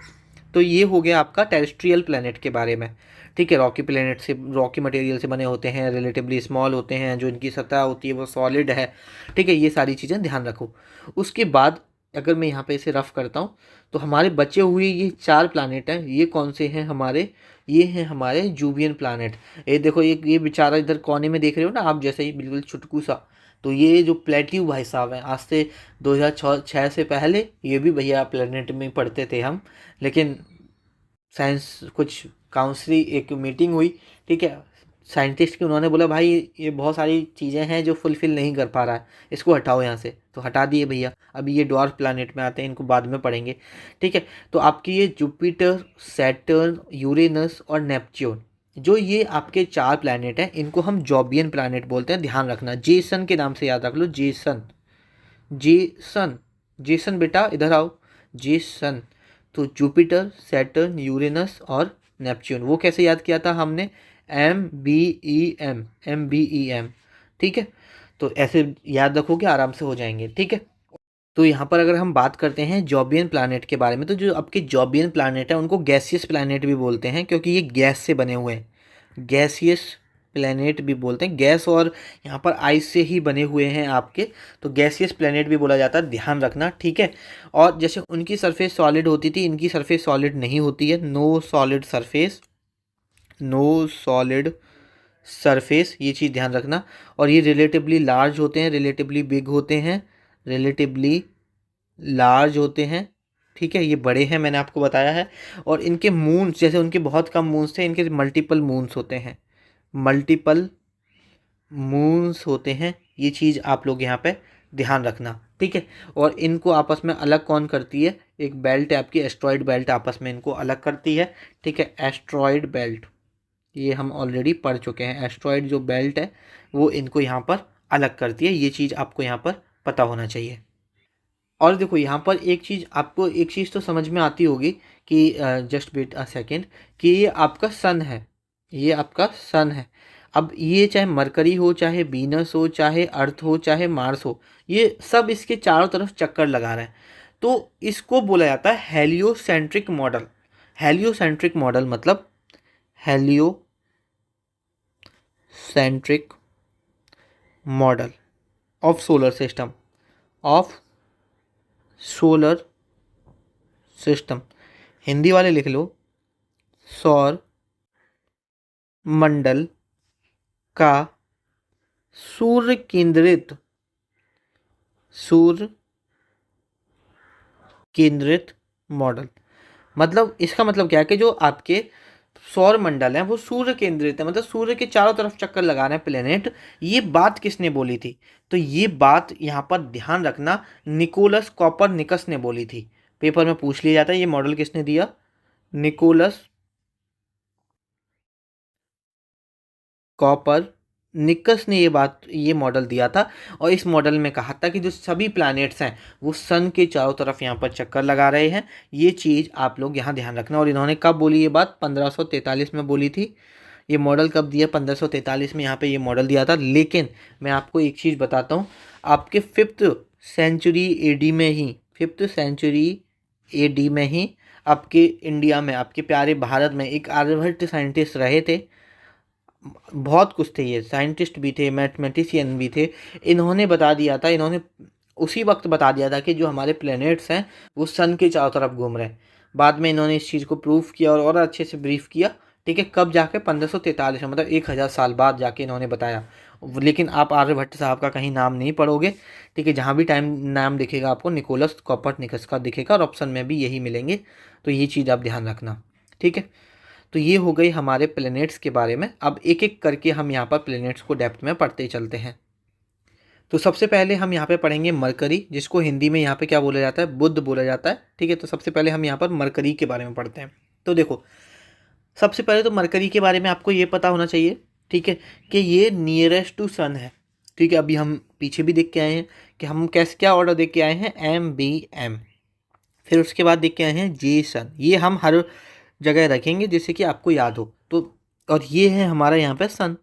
तो ये हो गया आपका टेरेस्ट्रियल प्लैनेट के बारे में। ठीक है, रॉकी प्लैनेट से, रॉकी मटेरियल से बने होते हैं, रिलेटिवली स्मॉल होते हैं, जो इनकी सतह होती है वो सॉलिड है। ठीक है, ये सारी चीज़ें ध्यान रखो। उसके बाद अगर मैं यहाँ पे इसे रफ करता हूँ तो हमारे बचे हुए ये 4 प्लैनेट हैं, ये कौन से हैं हमारे, ये हैं हमारे जूबियन प्लैनेट। ये देखो, ये बेचारा इधर कोने में देख रहे हो ना आप, जैसे ही बिल्कुल छुटकू सा, तो ये जो प्लेट्यू भाई साहब हैं, आज से 2006 से पहले ये भी भैया प्लेनेट में पढ़ते थे हम, लेकिन साइंस कुछ काउंसिल एक मीटिंग हुई, ठीक है, साइंटिस्ट की, उन्होंने बोला भाई ये बहुत सारी चीज़ें हैं जो फुलफ़िल नहीं कर पा रहा है, इसको हटाओ यहाँ से, तो हटा दिए भैया। अभी ये डॉर्फ प्लैनेट में आते हैं, इनको बाद में पढ़ेंगे। ठीक है, तो आपकी ये जुपिटर, सैटर्न, यूरेनस और नेपच्यून, जो ये आपके 4 प्लैनेट हैं, इनको हम जॉबियन प्लैनेट बोलते हैं। ध्यान रखना, जेसन के नाम से याद रख लो, जेसन, जेसन, जेसन बेटा इधर आओ, जेसन। तो जुपिटर, सैटर्न, यूरेनस और नेपच्यून, वो कैसे याद किया था हमने, MBEM, MBEM। ठीक है, तो ऐसे याद रखोगे, आराम से हो जाएंगे। ठीक है, तो यहाँ पर अगर हम बात करते हैं जॉबियन प्लैनेट के बारे में, तो जो आपके जॉबियन प्लैनेट है उनको गैसियस प्लैनेट भी बोलते हैं, क्योंकि ये गैस से बने हुए हैं। गैसियस प्लैनेट भी बोलते हैं, गैस और यहाँ पर आइस से ही बने हुए हैं आपके, तो गैसियस प्लैनेट भी बोला जाता है, ध्यान रखना। ठीक है, और जैसे उनकी सरफेस सॉलिड होती थी, इनकी सरफेस सॉलिड नहीं होती है, no solid surface, no solid surface, ये चीज़ ध्यान रखना। और ये रिलेटिवली लार्ज होते हैं, रिलेटिवली बिग होते हैं, रिलेटिवली लार्ज होते हैं। ठीक है, ये बड़े हैं, मैंने आपको बताया है। और इनके मून्स, जैसे उनके बहुत कम मून्स थे, इनके मल्टीपल मून्स होते हैं, मल्टीपल मून्स होते हैं। ये चीज़ आप लोग यहाँ पे ध्यान रखना। ठीक है, और इनको आपस में अलग कौन करती है, एक बेल्ट है आपकी, एस्ट्रॉयड बेल्ट आपस में इनको अलग करती है। ठीक है, एस्ट्रॉयड बेल्ट, ये हम ऑलरेडी पढ़ चुके हैं, एस्ट्रॉयड जो बेल्ट है वो इनको यहाँ पर अलग करती है। ये चीज़ आपको यहाँ पर पता होना चाहिए। और देखो यहाँ पर एक चीज़, आपको एक चीज़ तो समझ में आती होगी कि जस्ट वेट अ सेकेंड, कि ये आपका सन है, ये आपका सन है। अब ये चाहे मरकरी हो, चाहे वीनस हो, चाहे अर्थ हो, चाहे मार्स हो, ये सब इसके चारों तरफ चक्कर लगा रहे हैं। तो इसको बोला जाता है हेलियोसेंट्रिक मॉडल। हेलियोसेंट्रिक मॉडल मतलब heliocentric model of solar system, of solar system, Hindi वाले लिख लो, सौर मंडल का सूर्य केंद्रित, सूर्य केंद्रित मॉडल। मतलब इसका मतलब क्या है कि जो आपके सौर मंडल है वो सूर्य केंद्रित है, मतलब सूर्य के चारों तरफ चक्कर लगा रहे हैं प्लेनेट। ये बात किसने बोली थी, तो ये बात यहाँ पर ध्यान रखना, निकोलस कॉपरनिकस ने बोली थी। पेपर में पूछ लिया जाता है ये मॉडल किसने दिया, निकोलस कॉपरनिकस ने ये मॉडल दिया था। और इस मॉडल में कहा था कि जो सभी प्लैनेट्स हैं वो सन के चारों तरफ यहाँ पर चक्कर लगा रहे हैं। ये चीज़ आप लोग यहाँ ध्यान रखना। और इन्होंने कब बोली ये बात, 1543 में बोली थी। ये मॉडल कब दिया, 1543 में यहाँ पे ये मॉडल दिया था। लेकिन मैं आपको एक चीज़ बताता हूँ, आपके 5th सेंचुरी AD में ही, 5th सेंचुरी AD में ही आपके इंडिया में, आपके प्यारे भारत में एक आर्यभट्ट साइंटिस्ट रहे थे। बहुत कुछ थे, ये साइंटिस्ट भी थे, मैथमेटिशियन भी थे। इन्होंने बता दिया था, इन्होंने उसी वक्त बता दिया था कि जो हमारे प्लैनेट्स हैं वो सन के चारों तरफ घूम रहे हैं। बाद में इन्होंने इस चीज़ को प्रूफ किया और अच्छे से ब्रीफ किया। ठीक है, कब जाके 1543 में, मतलब 1000 साल बाद जाके इन्होंने बताया। लेकिन आप आर्यभट्ट साहब का कहीं नाम नहीं पढ़ोगे। ठीक है, जहाँ भी टाइम नाम दिखेगा आपको निकोलस कॉपरनिकस का दिखेगा, और ऑप्शन में भी यही मिलेंगे। तो ये चीज़ आप ध्यान रखना। ठीक है, तो ये हो गई हमारे प्लैनेट्स के बारे में। अब एक एक करके हम यहाँ पर प्लैनेट्स को डेप्थ में पढ़ते चलते हैं। तो सबसे पहले हम यहाँ पे पढ़ेंगे मरकरी, जिसको हिंदी में यहाँ पे क्या बोला जाता है, बुध बोला जाता है। ठीक है, तो सबसे पहले हम यहाँ पर मरकरी के बारे में पढ़ते हैं। तो देखो, सबसे पहले तो मरकरी के बारे में आपको ये पता होना चाहिए, ठीक है, कि ये नियरेस्ट टू सन है। ठीक है, अभी हम पीछे भी देख के आए हैं कि हम कैसे क्या ऑर्डर देख के आए हैं, MBM। फिर उसके बाद देख के आए हैं जेसन, ये हम हर जगह रखेंगे जिससे कि आपको याद हो। तो और ये है हमारा यहाँ पे सन।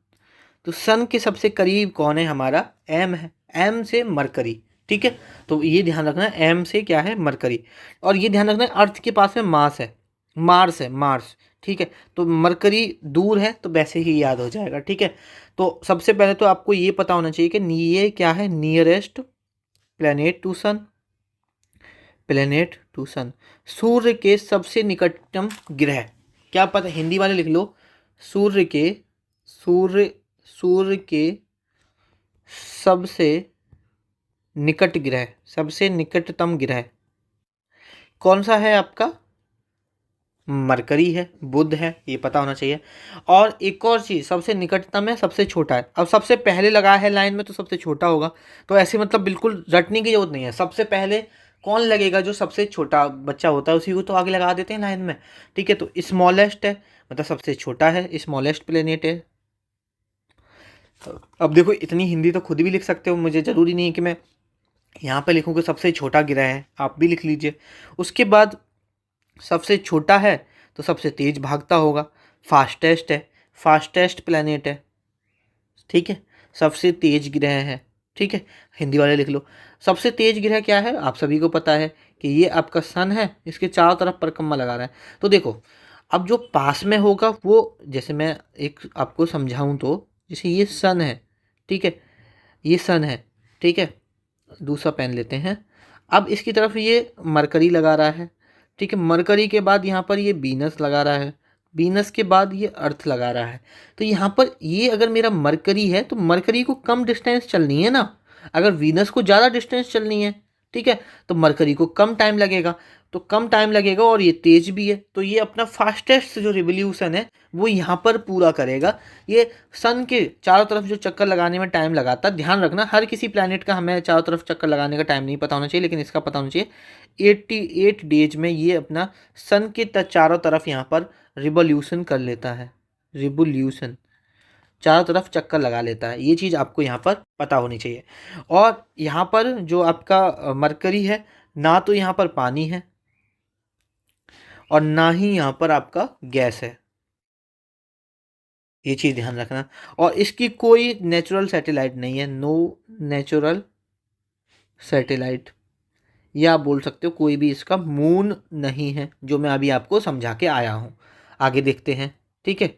तो सन के सबसे करीब कौन है, हमारा M है, M से मरकरी। ठीक है, तो ये ध्यान रखना है, एम से क्या है, मरकरी। और ये ध्यान रखना है अर्थ के पास में मार्स है, मार्स है, मार्स। ठीक है, तो मरकरी दूर है तो वैसे ही याद हो जाएगा। ठीक है, तो सबसे पहले तो आपको ये पता होना चाहिए कि ये क्या है, nearest planet to sun, planet to sun, सूर्य के सबसे निकटतम ग्रह। क्या पता, हिंदी वाले लिख लो, सूर्य के, सूर्य सूर्य के सबसे निकट ग्रह, सबसे निकटतम ग्रह कौन सा है आपका, मरकरी है, बुध है, ये पता होना चाहिए। और एक और चीज़, सबसे निकटतम है, सबसे छोटा है। अब सबसे पहले लगाया है लाइन में तो सबसे छोटा होगा, तो ऐसे मतलब बिल्कुल रटने की जरूरत नहीं है। सबसे पहले कौन लगेगा, जो सबसे छोटा बच्चा होता है उसी को तो आगे लगा देते हैं लाइन में। ठीक है, तो स्मॉलेस्ट है, मतलब सबसे छोटा है, स्मॉलेस्ट प्लेनेट है। अब देखो, इतनी हिंदी तो खुद भी लिख सकते हो, मुझे ज़रूरी नहीं है कि मैं यहाँ पे लिखूँ कि सबसे छोटा ग्रह है, आप भी लिख लीजिए। उसके बाद सबसे छोटा है तो सबसे तेज भागता होगा, फास्टेस्ट है, फास्टेस्ट प्लैनेट है। ठीक है, सबसे तेज ग्रह है। ठीक है, हिंदी वाले लिख लो। सबसे तेज ग्रह क्या है, आप सभी को पता है कि ये आपका सन है, इसके चारों तरफ परिक्रमा लगा रहा है। तो देखो, अब जो पास में होगा वो, जैसे मैं एक आपको समझाऊं तो, जैसे ये सन है, ठीक है, ये सन है, ठीक है, दूसरा पेन लेते हैं। अब इसकी तरफ ये मरकरी लगा रहा है, ठीक है, मरकरी के बाद यहाँ पर ये वीनस लगा रहा है, वीनस के बाद ये अर्थ लगा रहा है। तो यहाँ पर ये अगर मेरा मरकरी है तो मरकरी को कम डिस्टेंस चलनी है ना, अगर वीनस को ज़्यादा डिस्टेंस चलनी है, ठीक है, तो मरकरी को कम टाइम लगेगा, तो कम टाइम लगेगा और ये तेज भी है, तो ये अपना फास्टेस्ट जो रिवोल्यूशन है वो यहाँ पर पूरा करेगा। ये सन के चारों तरफ जो चक्कर लगाने में टाइम लगाता है, ध्यान रखना हर किसी प्लैनेट का हमें चारों तरफ चक्कर लगाने का टाइम नहीं पता होना चाहिए, लेकिन इसका पता होना चाहिए 88 डेज में ये अपना सन के चारों तरफ यहाँ पर रिवोल्यूशन कर लेता है, रिवोल्यूशन, चारों तरफ चक्कर लगा लेता है। ये चीज़ आपको यहाँ पर पता होनी चाहिए। और यहाँ पर जो आपका मरकरी है, ना तो यहाँ पर पानी है और ना ही यहाँ पर आपका गैस है, ये चीज़ ध्यान रखना। और इसकी कोई नेचुरल सैटेलाइट नहीं है, नो नेचुरल सैटेलाइट, या आप बोल सकते हो कोई भी इसका मून नहीं है, जो मैं अभी आपको समझा के आया हूँ। आगे देखते हैं। ठीक है,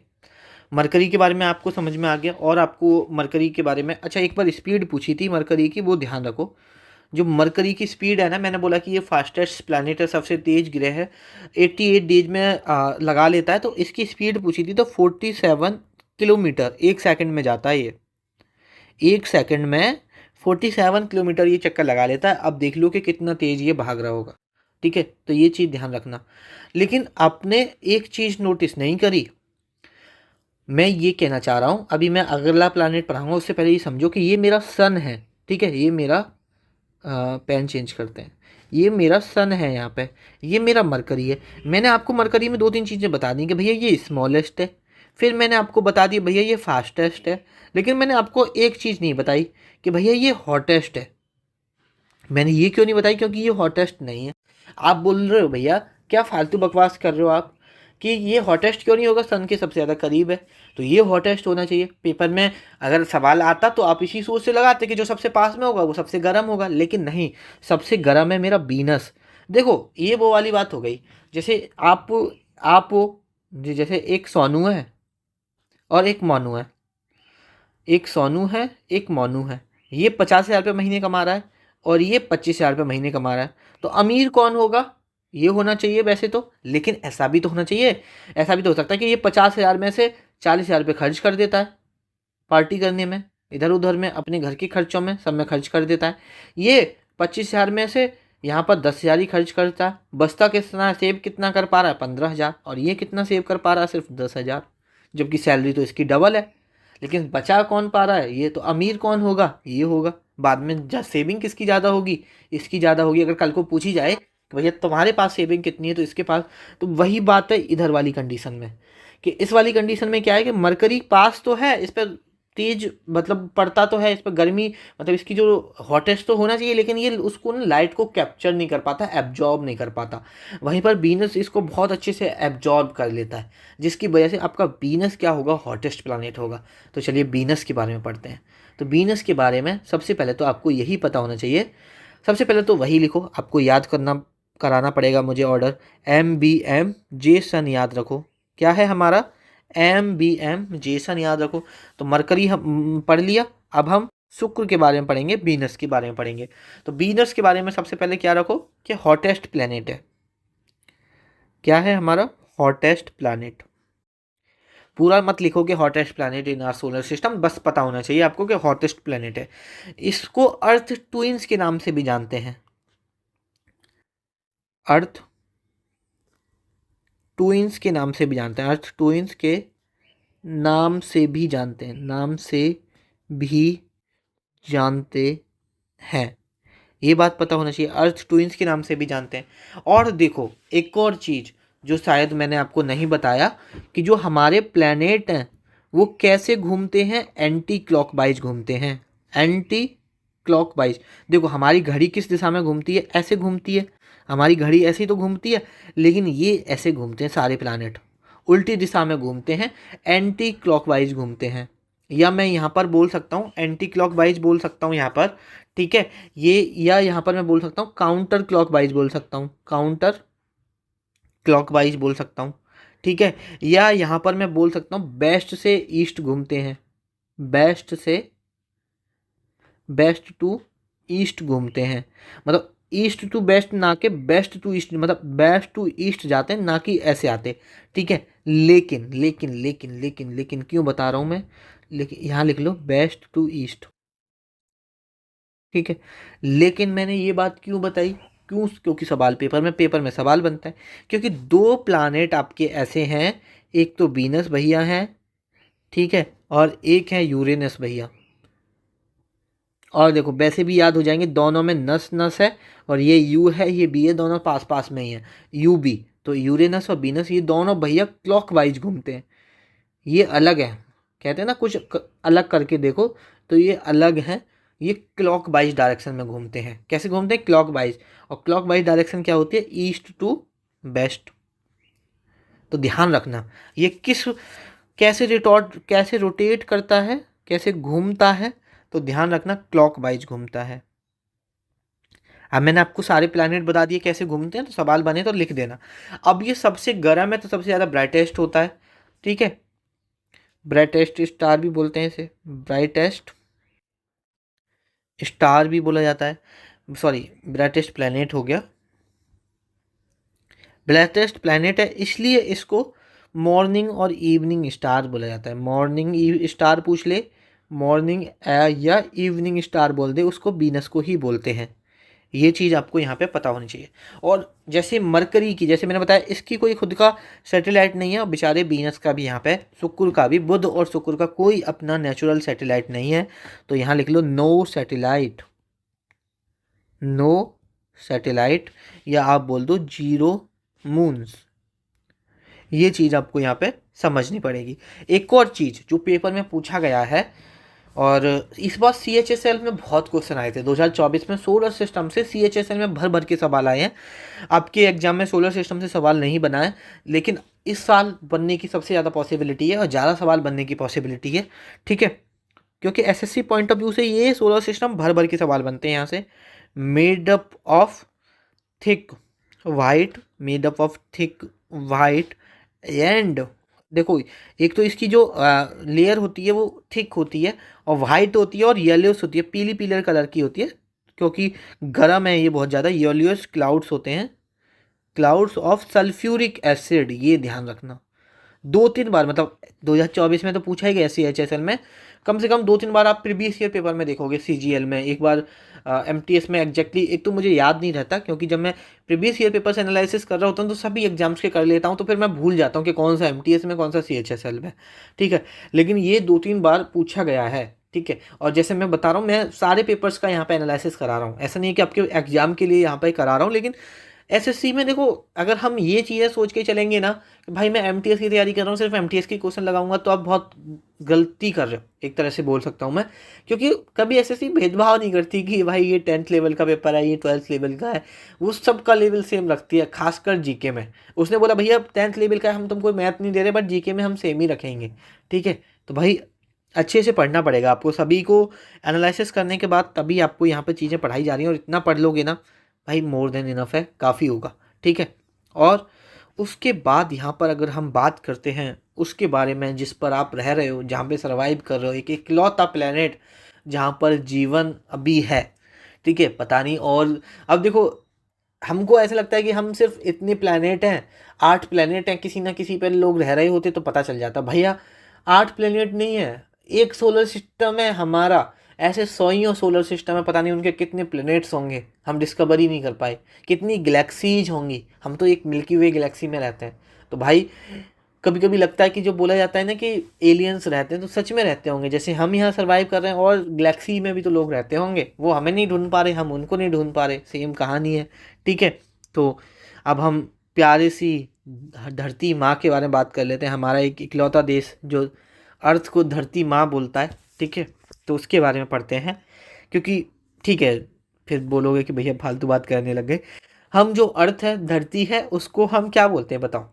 मरकरी के बारे में आपको समझ में आ गया। और आपको मरकरी के बारे में, अच्छा, एक बार स्पीड पूछी थी मरकरी की, वो ध्यान रखो। जो मरकरी की स्पीड है ना, मैंने बोला कि ये फास्टेस्ट प्लैनेट है, सबसे तेज ग्रह है, 88 डेज में लगा लेता है। तो इसकी स्पीड पूछी थी तो 47 किलोमीटर एक सेकंड में जाता है ये, एक सेकंड में 47 किलोमीटर ये चक्कर लगा लेता है। अब देख लो कि कितना तेज ये भाग रहा होगा। ठीक है, तो ये चीज़ ध्यान रखना। लेकिन आपने एक चीज़ नोटिस नहीं करी, मैं ये कहना चाह रहा हूँ, अभी मैं अगला प्लैनेट पढ़ाऊंगा उससे पहले ये समझो कि ये मेरा सन है। ठीक है, ये मेरा पेन चेंज करते हैं, ये मेरा सन है यहाँ पे, ये मेरा मरकरी है। मैंने आपको मरकरी में 2-3 चीज़ें बता दी कि भैया ये स्मॉलेस्ट है, फिर मैंने आपको बता दी भैया ये फास्टेस्ट है, लेकिन मैंने आपको एक चीज़ नहीं बताई कि भैया ये हॉटेस्ट है। मैंने ये क्यों नहीं बताई, क्योंकि ये हॉटेस्ट नहीं है। आप बोल रहे हो भैया क्या फालतू बकवास कर रहे हो आप, कि ये हॉटेस्ट क्यों नहीं होगा, सन के सबसे ज़्यादा करीब है तो ये हॉटेस्ट होना चाहिए। पेपर में अगर सवाल आता तो आप इसी सोच से लगाते कि जो सबसे पास में होगा वो सबसे गर्म होगा, लेकिन नहीं, सबसे गर्म है मेरा वीनस। देखो, ये वो वाली बात हो गई, जैसे आप जैसे एक सोनू है और एक मोनू है, एक सोनू है एक मोनू है, ये 50,000 रुपये महीने कमा रहा है और ये 25,000 रुपये महीने कमा रहा है, तो अमीर कौन होगा, ये होना चाहिए वैसे तो। लेकिन ऐसा भी तो होना चाहिए, ऐसा भी तो हो सकता है कि ये 50,000 में से 40,000 रुपये खर्च कर देता है पार्टी करने में, इधर उधर में, अपने घर के खर्चों में, सब में खर्च कर देता है। ये 25,000 में से यहाँ पर 10,000 ही खर्च करता है, बचता कितना, सेव कितना कर पा रहा है, 15,000, और ये कितना सेव कर पा रहा है, सिर्फ 10,000, जबकि सैलरी तो इसकी डबल है। लेकिन बचा कौन पा रहा है, ये तो अमीर कौन होगा, ये होगा। बाद में सेविंग किसकी ज़्यादा होगी, इसकी ज़्यादा होगी। अगर कल को पूछी जाए कि भैया तुम्हारे पास सेविंग कितनी है तो इसके पास, तो वही बात है इधर वाली कंडीशन में, कि इस वाली कंडीशन में क्या है कि मरकरी पास तो है, इस पर तेज मतलब पड़ता तो है, इस पर गर्मी, मतलब इसकी जो हॉटेस्ट तो होना चाहिए, लेकिन ये उसको ना लाइट को कैप्चर नहीं कर पाता, एब्जॉर्ब नहीं कर पाता। वहीं पर वीनस इसको बहुत अच्छे से एब्जॉर्ब कर लेता है, जिसकी वजह से आपका वीनस क्या होगा, हॉटेस्ट प्लैनेट होगा। तो चलिए वीनस के बारे में पढ़ते हैं। तो वीनस के बारे में सबसे पहले तो आपको यही पता होना चाहिए सबसे पहले तो वही लिखो, आपको याद कराना पड़ेगा मुझे ऑर्डर। MBM जेसन याद रखो, क्या है हमारा MBM जेसन याद रखो। तो मरकरी हम पढ़ लिया। अब हम शुक्र के बारे में पढ़ेंगे, वीनस के बारे में पढ़ेंगे। तो वीनस के बारे में सबसे पहले क्या रखो कि हॉटेस्ट प्लैनेट है। क्या है हमारा हॉटेस्ट प्लैनेट। पूरा मत लिखो कि hottest planet in our solar system, बस पता होना चाहिए आपको कि हॉटेस्ट प्लैनेट है। इसको अर्थ ट्विंस के नाम से भी जानते हैं। अर्थ ट्विंस के नाम से भी जानते हैं, अर्थ ट्विंस के नाम से भी जानते हैं, नाम से भी जानते हैं। ये बात पता होना चाहिए, अर्थ ट्विंस के नाम से भी जानते हैं। और देखो एक और चीज़ जो शायद मैंने आपको नहीं बताया, कि जो हमारे प्लैनेट हैं वो कैसे घूमते हैं, एंटी क्लॉकवाइज घूमते हैं। Anti clockwise. देखो हमारी घड़ी किस दिशा में घूमती है, ऐसे घूमती है। हमारी घड़ी ऐसी तो घूमती है, लेकिन ये ऐसे घूमते हैं सारे प्लैनेट, उल्टी दिशा में घूमते हैं, एंटी क्लॉकवाइज घूमते हैं। या मैं यहाँ पर बोल सकता हूँ एंटी क्लॉकवाइज बोल सकता हूँ यहाँ पर, ठीक है। ये या यहाँ पर मैं बोल सकता हूँ काउंटर क्लॉकवाइज बोल सकता हूँ, काउंटर क्लॉकवाइज बोल सकता हूँ, ठीक है। या यहाँ पर मैं बोल सकता हूँ वेस्ट से ईस्ट घूमते हैं, वेस्ट से वेस्ट टू ईस्ट घूमते हैं। मतलब ईस्ट टू वेस्ट ना के वेस्ट टू ईस्ट, मतलब वेस्ट टू ईस्ट जाते हैं, ना कि ऐसे आते, ठीक है। लेकिन लेकिन लेकिन लेकिन लेकिन क्यों बता रहा हूँ मैं, लेकिन यहाँ लिख लो वेस्ट टू ईस्ट, ठीक है। लेकिन मैंने ये बात क्यों बताई, क्यों, क्योंकि सवाल पेपर में सवाल बनता है। क्योंकि दो प्लानेट आपके ऐसे हैं, एक तो वीनस भैया हैं, ठीक है, और एक है यूरेनस भैया। और देखो वैसे भी याद हो जाएंगे, दोनों में नस नस है, और ये यू है ये बी है, दोनों पास पास में ही है, यू बी। तो यूरेनस और वीनस ये दोनों भैया क्लॉकवाइज घूमते हैं, ये अलग है। कहते हैं ना कुछ अलग करके देखो, तो ये अलग है, ये क्लॉकवाइज डायरेक्शन में घूमते हैं। कैसे घूमते हैं, क्लॉकवाइज। और क्लॉकवाइज डायरेक्शन क्या होती है, ईस्ट टू वेस्ट। तो ध्यान रखना ये कैसे रोटेट करता है, कैसे घूमता है, तो ध्यान रखना क्लॉकवाइज घूमता है। अब मैंने आपको सारे प्लैनेट बता दिए कैसे घूमते हैं, तो सवाल बने तो लिख देना। अब ये सबसे गर्म है तो सबसे ज़्यादा ब्राइटेस्ट होता है, ठीक है। ब्राइटेस्ट स्टार भी बोलते हैं इसे, ब्राइटेस्ट स्टार भी बोला जाता है, सॉरी ब्राइटेस्ट प्लैनेट हो गया। ब्राइटेस्ट प्लैनेट है इसलिए इसको मॉर्निंग और इवनिंग स्टार बोला जाता है। मॉर्निंग स्टार पूछ ले, मॉर्निंग या इवनिंग स्टार बोल दे, उसको वीनस को ही बोलते हैं। ये चीज़ आपको यहाँ पे पता होनी चाहिए। और जैसे मरकरी की, जैसे मैंने बताया इसकी कोई खुद का सैटेलाइट नहीं है, और बेचारे वीनस का भी यहाँ पे, शुक्र का भी, बुध और शुक्र का कोई अपना नेचुरल सैटेलाइट नहीं है। तो यहाँ लिख लो नो सैटेलाइट, नो सैटेलाइट, या आप बोल दो 0 मून्स। ये चीज़ आपको यहाँ पे समझनी पड़ेगी। एक और चीज़ जो पेपर में पूछा गया है, और इस बार CHSL में बहुत क्वेश्चन आए थे 2024 में, सोलर सिस्टम से CHSL में भर भर के सवाल आए हैं। आपके एग्जाम में सोलर सिस्टम से सवाल नहीं बना है, लेकिन इस साल बनने की सबसे ज़्यादा पॉसिबिलिटी है, और ज़्यादा सवाल बनने की पॉसिबिलिटी है, ठीक है। क्योंकि SSC पॉइंट ऑफ व्यू से ये सोलर सिस्टम भर भर के सवाल बनते हैं यहाँ से। Made up of thick white, made up of thick white and, देखो एक तो इसकी जो लेयर होती है वो थिक होती है, और वाइट होती है, और येलोस होती है, पीली पीले कलर की होती है, क्योंकि गर्म है ये बहुत ज़्यादा। येलोस क्लाउड्स होते हैं, क्लाउड्स ऑफ सल्फ्यूरिक एसिड, ये ध्यान रखना। 2-3 बार, मतलब 2024 में तो पूछा ही गया CHSL में, कम से कम 2-3 बार आप प्रीवियस ईयर पेपर में देखोगे। CGL में एक बार, MTS में एग्जैक्टली एक तो मुझे याद नहीं रहता, क्योंकि जब मैं प्रीवियस ईयर पेपर से एनालिसिस कर रहा होता हूँ तो सभी एग्जाम्स के कर लेता हूँ, तो फिर मैं भूल जाता हूँ कि कौन सा MTS में कौन सा CHSL में, ठीक है। लेकिन ये 2-3 बार पूछा गया है, ठीक है। और जैसे मैं बता रहा हूँ, मैं सारे पेपर्स का यहाँ पे एनालिसिस करा रहा हूँ, ऐसा नहीं है कि आपके एग्जाम के लिए यहाँ पे करा रहा हूँ। लेकिन SSC में देखो, अगर हम ये चीज़ें सोच के चलेंगे ना कि भाई मैं MTS की तैयारी कर रहा हूँ, सिर्फ MTS की क्वेश्चन लगाऊंगा, तो आप बहुत गलती कर रहे हो, एक तरह से बोल सकता हूँ मैं। क्योंकि कभी SSC भेदभाव नहीं करती कि भाई ये 10th लेवल का पेपर है, ये 12th लेवल का है, वो सबका लेवल सेम रखती है, खासकर GK में। उसने बोला भैया 10th लेवल का हम तुमको मैथ नहीं दे रहे, बट GK में हम सेम ही रखेंगे, ठीक है। तो भाई अच्छे से पढ़ना पड़ेगा आपको, सभी को एनालिसिस करने के बाद तभी आपको यहाँ पे चीज़ें पढ़ाई जा रही हैं, और इतना पढ़ लोगे ना भाई, मोर देन इनफ है, काफ़ी होगा, ठीक है। और उसके बाद यहाँ पर अगर हम बात करते हैं उसके बारे में जिस पर आप रह रहे हो, जहाँ पे सर्वाइव कर रहे हो, एक इकलौता प्लेनेट जहाँ पर जीवन अभी है, ठीक है, पता नहीं। और अब देखो, हमको ऐसा लगता है कि हम सिर्फ इतने प्लेनेट हैं, 8 प्लेनेट हैं, किसी ना किसी पर लोग रह रहे होते तो पता चल जाता। भैया 8 प्लेनेट नहीं है, एक सोलर सिस्टम है हमारा, ऐसे सौयों सोलर सिस्टम है, पता नहीं उनके कितने प्लेनेट्स होंगे, हम डिस्कवर ही नहीं कर पाए, कितनी गैलेक्सीज होंगी, हम तो एक मिल्की वे गैलेक्सी में रहते हैं। तो भाई कभी कभी लगता है कि जो बोला जाता है ना कि एलियंस रहते हैं, तो सच में रहते होंगे, जैसे हम यहाँ सर्वाइव कर रहे हैं, और गैलेक्सी में भी तो लोग रहते होंगे, वो हमें नहीं ढूंढ पा रहे, हम उनको नहीं ढूंढ पा रहे, सेम कहानी है, ठीक है। तो अब हम प्यारे सी धरती माँ के बारे में बात कर लेते हैं, हमारा एक इकलौता देश जो अर्थ को धरती माँ बोलता है, ठीक है, तो उसके बारे में पढ़ते हैं, क्योंकि ठीक है, फिर बोलोगे कि भैया फालतू बात करने लग गए। हम जो अर्थ है, धरती है, उसको हम क्या बोलते हैं बताओ,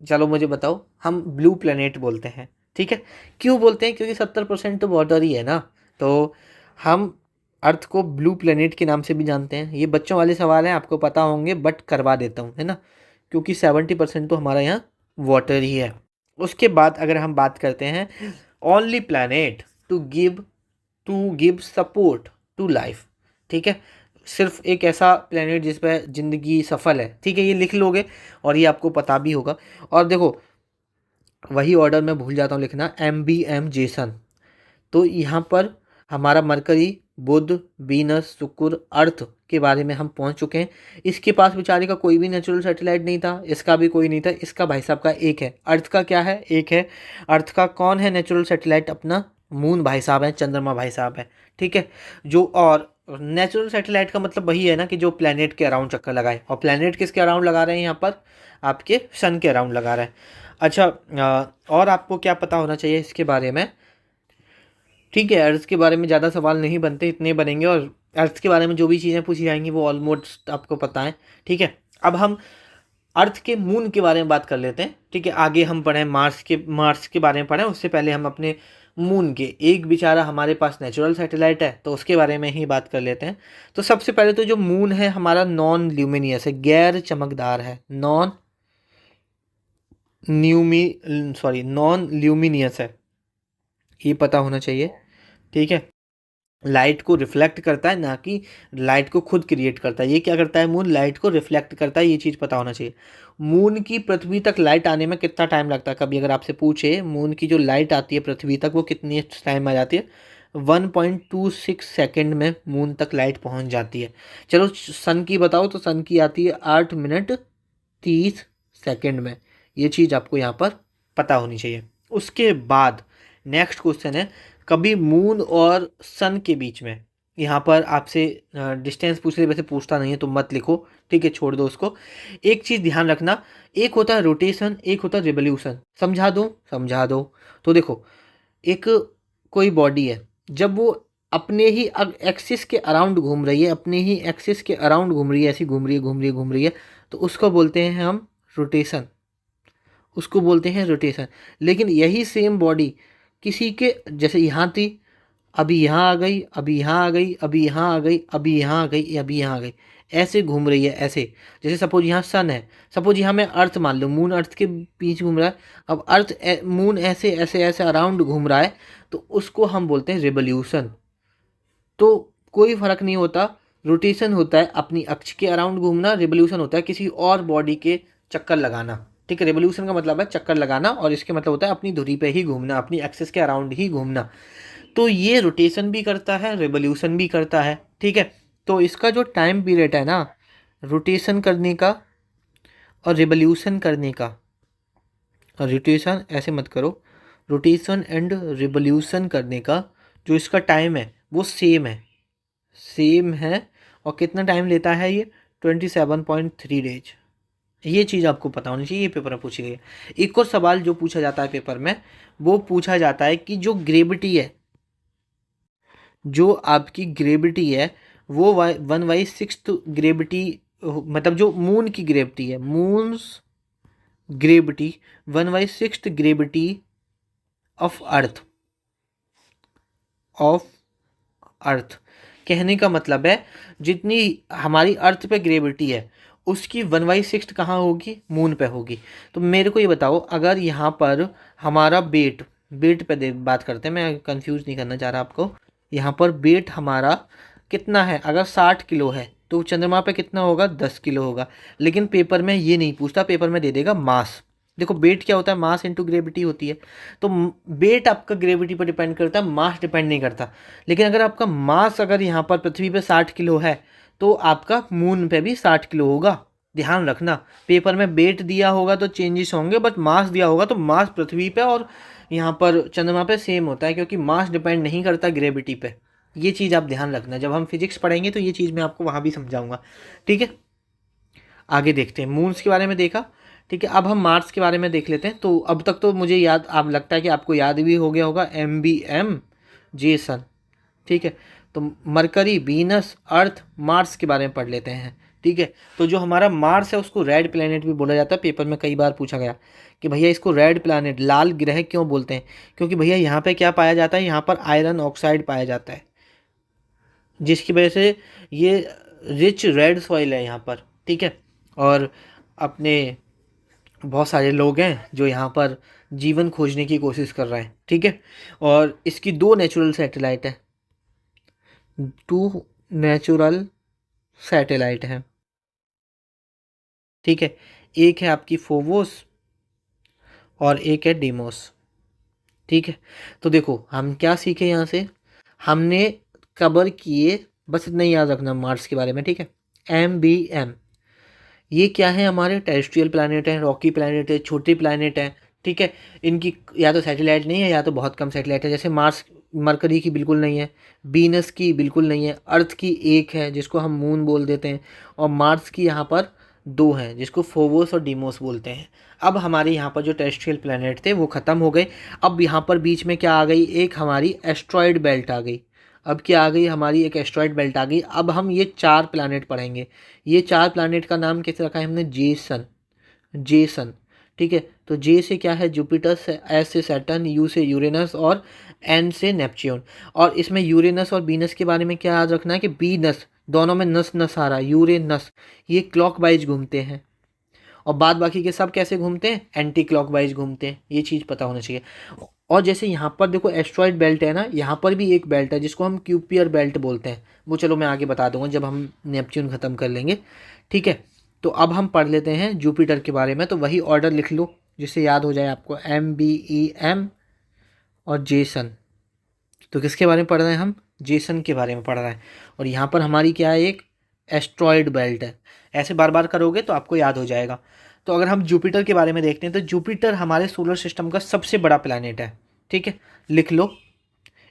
चलो मुझे बताओ। हम ब्लू प्लेनेट बोलते हैं, ठीक है। क्यों बोलते हैं? क्योंकि 70% तो वाटर ही है ना, तो हम अर्थ को ब्लू प्लेनेट के नाम से भी जानते हैं। ये बच्चों वाले सवाल हैं, आपको पता होंगे, बट करवा देता हूँ, है ना, क्योंकि 70% तो हमारा यहाँ वाटर ही है। उसके बाद अगर हम बात करते हैं, only planet to give support to life, ठीक है, सिर्फ एक ऐसा प्लेनेट जिस पर ज़िंदगी सफल है, ठीक है, ये लिख लोगे और ये आपको पता भी होगा। और देखो, वही ऑर्डर मैं भूल जाता हूँ लिखना, MBM जेसन। तो यहाँ पर हमारा मरकरी, बुध, वीनस, शुक्र, अर्थ के बारे में हम पहुँच चुके हैं। इसके पास बेचारे का कोई भी नेचुरल सैटेलाइट नहीं था, इसका भी कोई नहीं था, इसका भाई साहब का एक है। अर्थ का क्या है? एक है। अर्थ का कौन है नेचुरल सैटेलाइट? अपना मून भाई साहब है, चंद्रमा भाई साहब है, ठीक है। जो और नेचुरल सैटेलाइट का मतलब वही है ना कि जो प्लेनेट के अराउंड चक्कर लगाए, और प्लेनेट किसके अराउंड लगा रहे हैं यहाँ पर? आपके सन के अराउंड लगा रहे हैं। अच्छा, और आपको क्या पता होना चाहिए इसके बारे में? ठीक है, अर्थ के बारे में ज़्यादा सवाल नहीं बनते, इतने बनेंगे, और अर्थ के बारे में जो भी चीज़ें पूछी जाएंगी वो ऑलमोस्ट आपको पता है, ठीक है। अब हम अर्थ के मून के बारे में बात कर लेते हैं, ठीक है। आगे हम पढ़ें मार्स के बारे में पढ़ें, उससे पहले हम अपने मून के, एक बेचारा हमारे पास नेचुरल सैटेलाइट है, तो उसके बारे में ही बात कर लेते हैं। तो सबसे पहले तो जो मून है हमारा नॉन ल्यूमिनियस है, गैर चमकदार है, नॉन ल्यूमिनियस है, ये पता होना चाहिए, ठीक है। लाइट को रिफ्लेक्ट करता है, ना कि लाइट को खुद क्रिएट करता है। ये क्या करता है? मून लाइट को रिफ्लेक्ट करता है, ये चीज़ पता होना चाहिए। मून की पृथ्वी तक लाइट आने में कितना टाइम लगता है? कभी अगर आपसे पूछे मून की जो लाइट आती है पृथ्वी तक वो कितनी टाइम में आ जाती है? 1.26 सेकेंड में मून तक लाइट पहुंच जाती है। चलो सन की बताओ, तो सन की आती है 8 मिनट 30 सेकेंड में। ये चीज़ आपको यहाँ पर पता होनी चाहिए। उसके बाद नेक्स्ट क्वेश्चन है, कभी मून और सन के बीच में, यहाँ पर आपसे डिस्टेंस पूछ रहे, वैसे पूछता नहीं है तो मत लिखो, ठीक है, छोड़ दो उसको। एक चीज़ ध्यान रखना, एक होता है रोटेशन, एक होता है रिवोल्यूशन। समझा दो। तो देखो, एक कोई बॉडी है, जब वो अपने ही एक्सिस के अराउंड घूम रही है, अपने ही एक्सिस के अराउंड घूम रही है, ऐसी घूम रही है, तो उसको बोलते हैं हम रोटेशन, उसको बोलते हैं रोटेशन। लेकिन यही सेम बॉडी किसी के, जैसे यहाँ थी, अभी यहाँ आ गई, अभी यहाँ आ गई, अभी यहाँ आ गई, अभी यहाँ आ गई, अभी यहाँ आ गई, ऐसे घूम रही है, ऐसे। जैसे सपोज यहाँ सन है, सपोज यहाँ मैं अर्थ मान लूँ, मून अर्थ के बीच घूम रहा है, अब मून ऐसे ऐसे ऐसे अराउंड घूम रहा है, तो उसको हम बोलते हैं रिवोल्यूशन। तो कोई फर्क नहीं होता, रोटेशन होता है अपनी अक्ष के अराउंड घूमना, रिवोल्यूशन होता है किसी और बॉडी के चक्कर लगाना, ठीक है। रिवोल्यूशन का मतलब है चक्कर लगाना, और इसके मतलब होता है अपनी धुरी पे ही घूमना, अपनी एक्सिस के अराउंड ही घूमना। तो ये रोटेशन भी करता है, रिवोल्यूशन भी करता है, ठीक है। तो इसका जो टाइम पीरियड है ना, रोटेशन करने का और रिवोल्यूशन करने का, और रोटेशन ऐसे मत करो, रोटेशन एंड रिवोल्यूशन करने का जो इसका टाइम है वो सेम है। और कितना टाइम लेता है ये? 27.3 डेज। ये चीज़ आपको पता होनी चाहिए, ये पेपर में पूछी गई है। एक और सवाल जो पूछा जाता है पेपर में, वो पूछा जाता है कि जो ग्रेविटी है, जो आपकी ग्रेविटी है, वो 1/6 ग्रेविटी, मतलब जो मून की ग्रेविटी है, moons gravity 1/6 gravity of earth, of earth. कहने का मतलब है जितनी हमारी अर्थ पे ग्रेविटी है उसकी 1/6 कहाँ होगी, मून पे होगी। तो मेरे को ये बताओ, अगर यहाँ पर हमारा वेट, वेट पे बात करते हैं, मैं कंफ्यूज नहीं करना चाह रहा आपको। यहाँ पर वेट हमारा कितना है, अगर 60 किलो है तो चंद्रमा पे कितना होगा, 10 किलो होगा। लेकिन पेपर में ये नहीं पूछता, पेपर में दे देगा मास। देखो वेट क्या होता है, मास इंटू ग्रेविटी होती है। तो वेट आपका ग्रेविटी पर डिपेंड करता है, मास डिपेंड नहीं करता। लेकिन अगर आपका मास अगर यहाँ पर पृथ्वी पे 60 किलो है तो आपका मून पे भी 60 किलो होगा। ध्यान रखना, पेपर में वेट दिया होगा तो चेंजेस होंगे, बट मास दिया होगा तो मास पृथ्वी पे और यहाँ पर चंद्रमा पे सेम होता है, क्योंकि मास डिपेंड नहीं करता ग्रेविटी पे। ये चीज़ आप ध्यान रखना, जब हम फिजिक्स पढ़ेंगे तो ये चीज़ मैं आपको वहाँ भी समझाऊंगा। ठीक है, आगे देखते हैं। मून्स के बारे में देखा, ठीक है। अब हम मार्स के बारे में देख लेते हैं। तो अब तक तो मुझे याद, आप लगता है कि आपको याद भी हो गया होगा, MBM, जेसन। ठीक है, तो मरकरी, वीनस, अर्थ, मार्स के बारे में पढ़ लेते हैं। ठीक है, तो जो हमारा मार्स है उसको रेड प्लैनेट भी बोला जाता है। पेपर में कई बार पूछा गया कि भैया इसको रेड प्लैनेट, लाल ग्रह क्यों बोलते हैं। क्योंकि भैया यहाँ पे क्या पाया जाता है, यहाँ पर आयरन ऑक्साइड पाया जाता है, जिसकी वजह से ये रिच रेड सॉइल है यहाँ पर। ठीक है, और अपने बहुत सारे लोग हैं जो यहाँ पर जीवन खोजने की कोशिश कर रहे हैं। ठीक है, और इसकी 2 नेचुरल सैटेलाइट है, 2 नेचुरल सैटेलाइट हैं। ठीक है, एक है आपकी फोवोस और एक है डीमोस। ठीक है, तो देखो हम क्या सीखे यहाँ से, हमने कवर किए, बस इतना ही याद रखना मार्स के बारे में। ठीक है, MBM, ये क्या है, हमारे टेरेस्ट्रियल प्लैनेट है, रॉकी प्लैनेट है, छोटे प्लैनेट हैं। ठीक है, इनकी या तो सैटेलाइट नहीं है या तो बहुत कम सैटेलाइट है। जैसे मार्स, मरकरी की बिल्कुल नहीं है, वीनस की बिल्कुल नहीं है, अर्थ की एक है जिसको हम मून बोल देते हैं, और मार्स की यहाँ पर 2 हैं जिसको फोवोस और डीमोस बोलते हैं। अब हमारे यहाँ पर जो टेरेस्ट्रियल प्लैनेट थे वो ख़त्म हो गए। अब यहाँ पर बीच में क्या आ गई, एक हमारी एस्ट्रॉयड बेल्ट आ गई। अब क्या आ गई, हमारी एक एस्ट्रॉयड बेल्ट आ गई। अब हम ये 4 प्लैनेट पढ़ेंगे। ये 4 प्लैनेट का नाम कैसे रखा है हमने, जेसन, जेसन। ठीक है, तो जे से क्या है, जुपिटर, से एस से सैटर्न, यू से यूरेनस और एन से नेपच्यून। और इसमें यूरेनस और वीनस के बारे में क्या याद रखना है कि वीनस, दोनों में नस नस आ रहा है, यूरेनस, ये क्लॉकवाइज घूमते हैं। और बाद बाकी के सब कैसे घूमते हैं, एंटी क्लॉकवाइज घूमते हैं। ये चीज़ पता होना चाहिए। और जैसे यहाँ पर देखो एस्ट्रॉयड बेल्ट है ना, यहाँ पर भी एक बेल्ट है जिसको हम क्यूपियर बेल्ट बोलते हैं। वो चलो मैं आगे बता दूंगा जब हम नेपच्यून ख़त्म कर लेंगे। ठीक है, तो अब हम पढ़ लेते हैं जुपिटर के बारे में। तो वही ऑर्डर लिख लो जिससे याद हो जाए आपको, MBEM और जेसन। तो किसके बारे में पढ़ रहे हैं हम, जेसन के बारे में पढ़ रहे हैं। और यहाँ पर हमारी क्या है, एक एस्ट्रॉयड बेल्ट है। ऐसे बार बार करोगे तो आपको याद हो जाएगा। तो अगर हम जुपिटर के बारे में देखते हैं तो जुपिटर हमारे सोलर सिस्टम का सबसे बड़ा प्लैनेट है। ठीक है, लिख लो।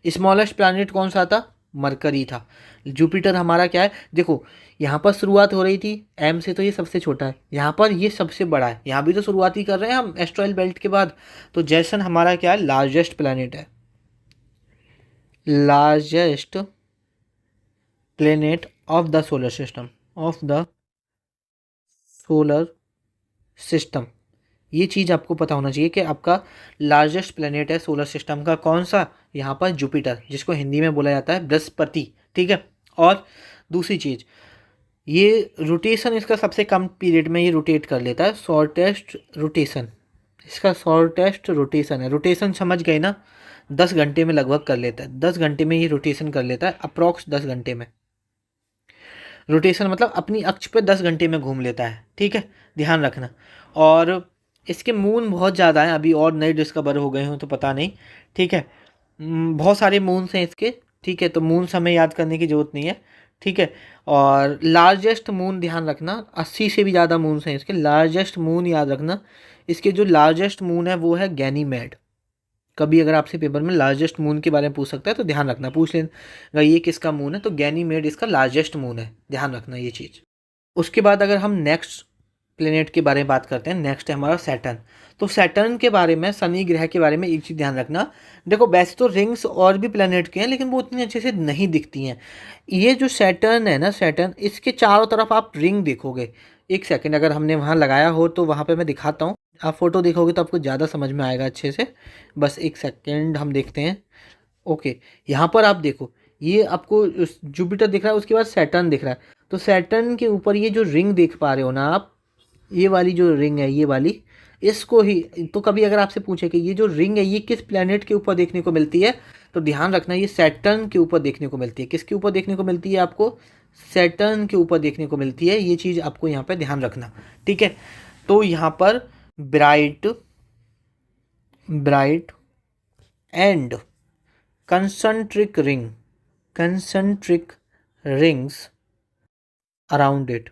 स्मॉलेस्ट प्लैनेट कौन सा था, मरकरी था। जुपिटर हमारा क्या है, देखो यहाँ पर शुरुआत हो रही थी M से, तो ये सबसे छोटा है, यहाँ पर ये सबसे बड़ा है। यहाँ भी तो शुरुआत ही कर रहे हैं हम एस्ट्रॉयल बेल्ट के बाद। तो जैसन हमारा क्या है, लार्जेस्ट प्लैनेट है, largest planet of the solar system, of the solar system. ये चीज़ आपको पता होना चाहिए कि आपका लार्जेस्ट प्लैनेट है सोलर सिस्टम का कौन सा, यहाँ पर जुपिटर, जिसको हिंदी में बोला जाता है बृहस्पति। ठीक है, और दूसरी चीज़, ये रोटेशन इसका सबसे कम पीरियड में ये रोटेट कर लेता है, शॉर्टेस्ट रोटेशन, इसका शॉर्टेस्ट रोटेशन है। रोटेशन समझ गए ना, 10 घंटे में लगभग कर लेता है, 10 घंटे में ये रोटेशन कर लेता है, अप्रॉक्स 10 घंटे में। रोटेशन मतलब अपनी अक्ष पे 10 घंटे में घूम लेता है। ठीक है, ध्यान रखना। और इसके मून बहुत ज़्यादा हैं, अभी और नए डिस्कवर हो गए हों तो पता नहीं। ठीक है, बहुत सारे मून्स हैं इसके। ठीक है, तो मून्स हमें याद करने की ज़रूरत नहीं है। ठीक है, और लार्जेस्ट मून ध्यान रखना, 80 से भी ज़्यादा मून्स हैं इसके। लार्जेस्ट मून याद रखना, इसके जो लार्जेस्ट मून है वो है गैनीमेड। कभी अगर आपसे पेपर में लार्जेस्ट मून के बारे में पूछ सकता है तो ध्यान रखना, पूछ लेना ये किसका मून है, तो गैनीमेड इसका लार्जेस्ट मून है, ध्यान रखना ये चीज़। उसके बाद अगर हम नेक्स्ट प्लेनेट के बारे में बात करते हैं, नेक्स्ट है हमारा सैटर्न। तो सैटर्न के बारे में, शनि ग्रह के बारे में एक चीज़ ध्यान रखना, देखो वैसे तो रिंग्स और भी प्लेनेट के हैं लेकिन वो उतनी अच्छे से नहीं दिखती हैं। ये जो सैटर्न है ना, सैटर्न, इसके चारों तरफ आप रिंग देखोगे। एक सेकेंड, अगर हमने वहाँ लगाया हो तो वहाँ पे मैं दिखाता हूँ, आप फोटो देखोगे तो आपको ज़्यादा समझ में आएगा अच्छे से। बस एक सेकेंड हम देखते हैं, ओके, यहाँ पर आप देखो, ये आपको जुपिटर दिख रहा है, उसके बाद सैटर्न दिख रहा है। तो सैटर्न के ऊपर ये जो रिंग देख पा रहे हो ना आप, ये वाली जो रिंग है, ये वाली, इसको ही तो कभी अगर आपसे पूछे कि ये जो रिंग है ये किस प्लेनेट के ऊपर देखने को मिलती है, तो ध्यान रखना ये सैटर्न के ऊपर देखने को मिलती है। किसके ऊपर देखने को मिलती है आपको? सैटर्न के ऊपर देखने को मिलती है। ये चीज़ आपको यहाँ पे ध्यान रखना, ठीक है। तो यहाँ पर bright bright and concentric rings around it,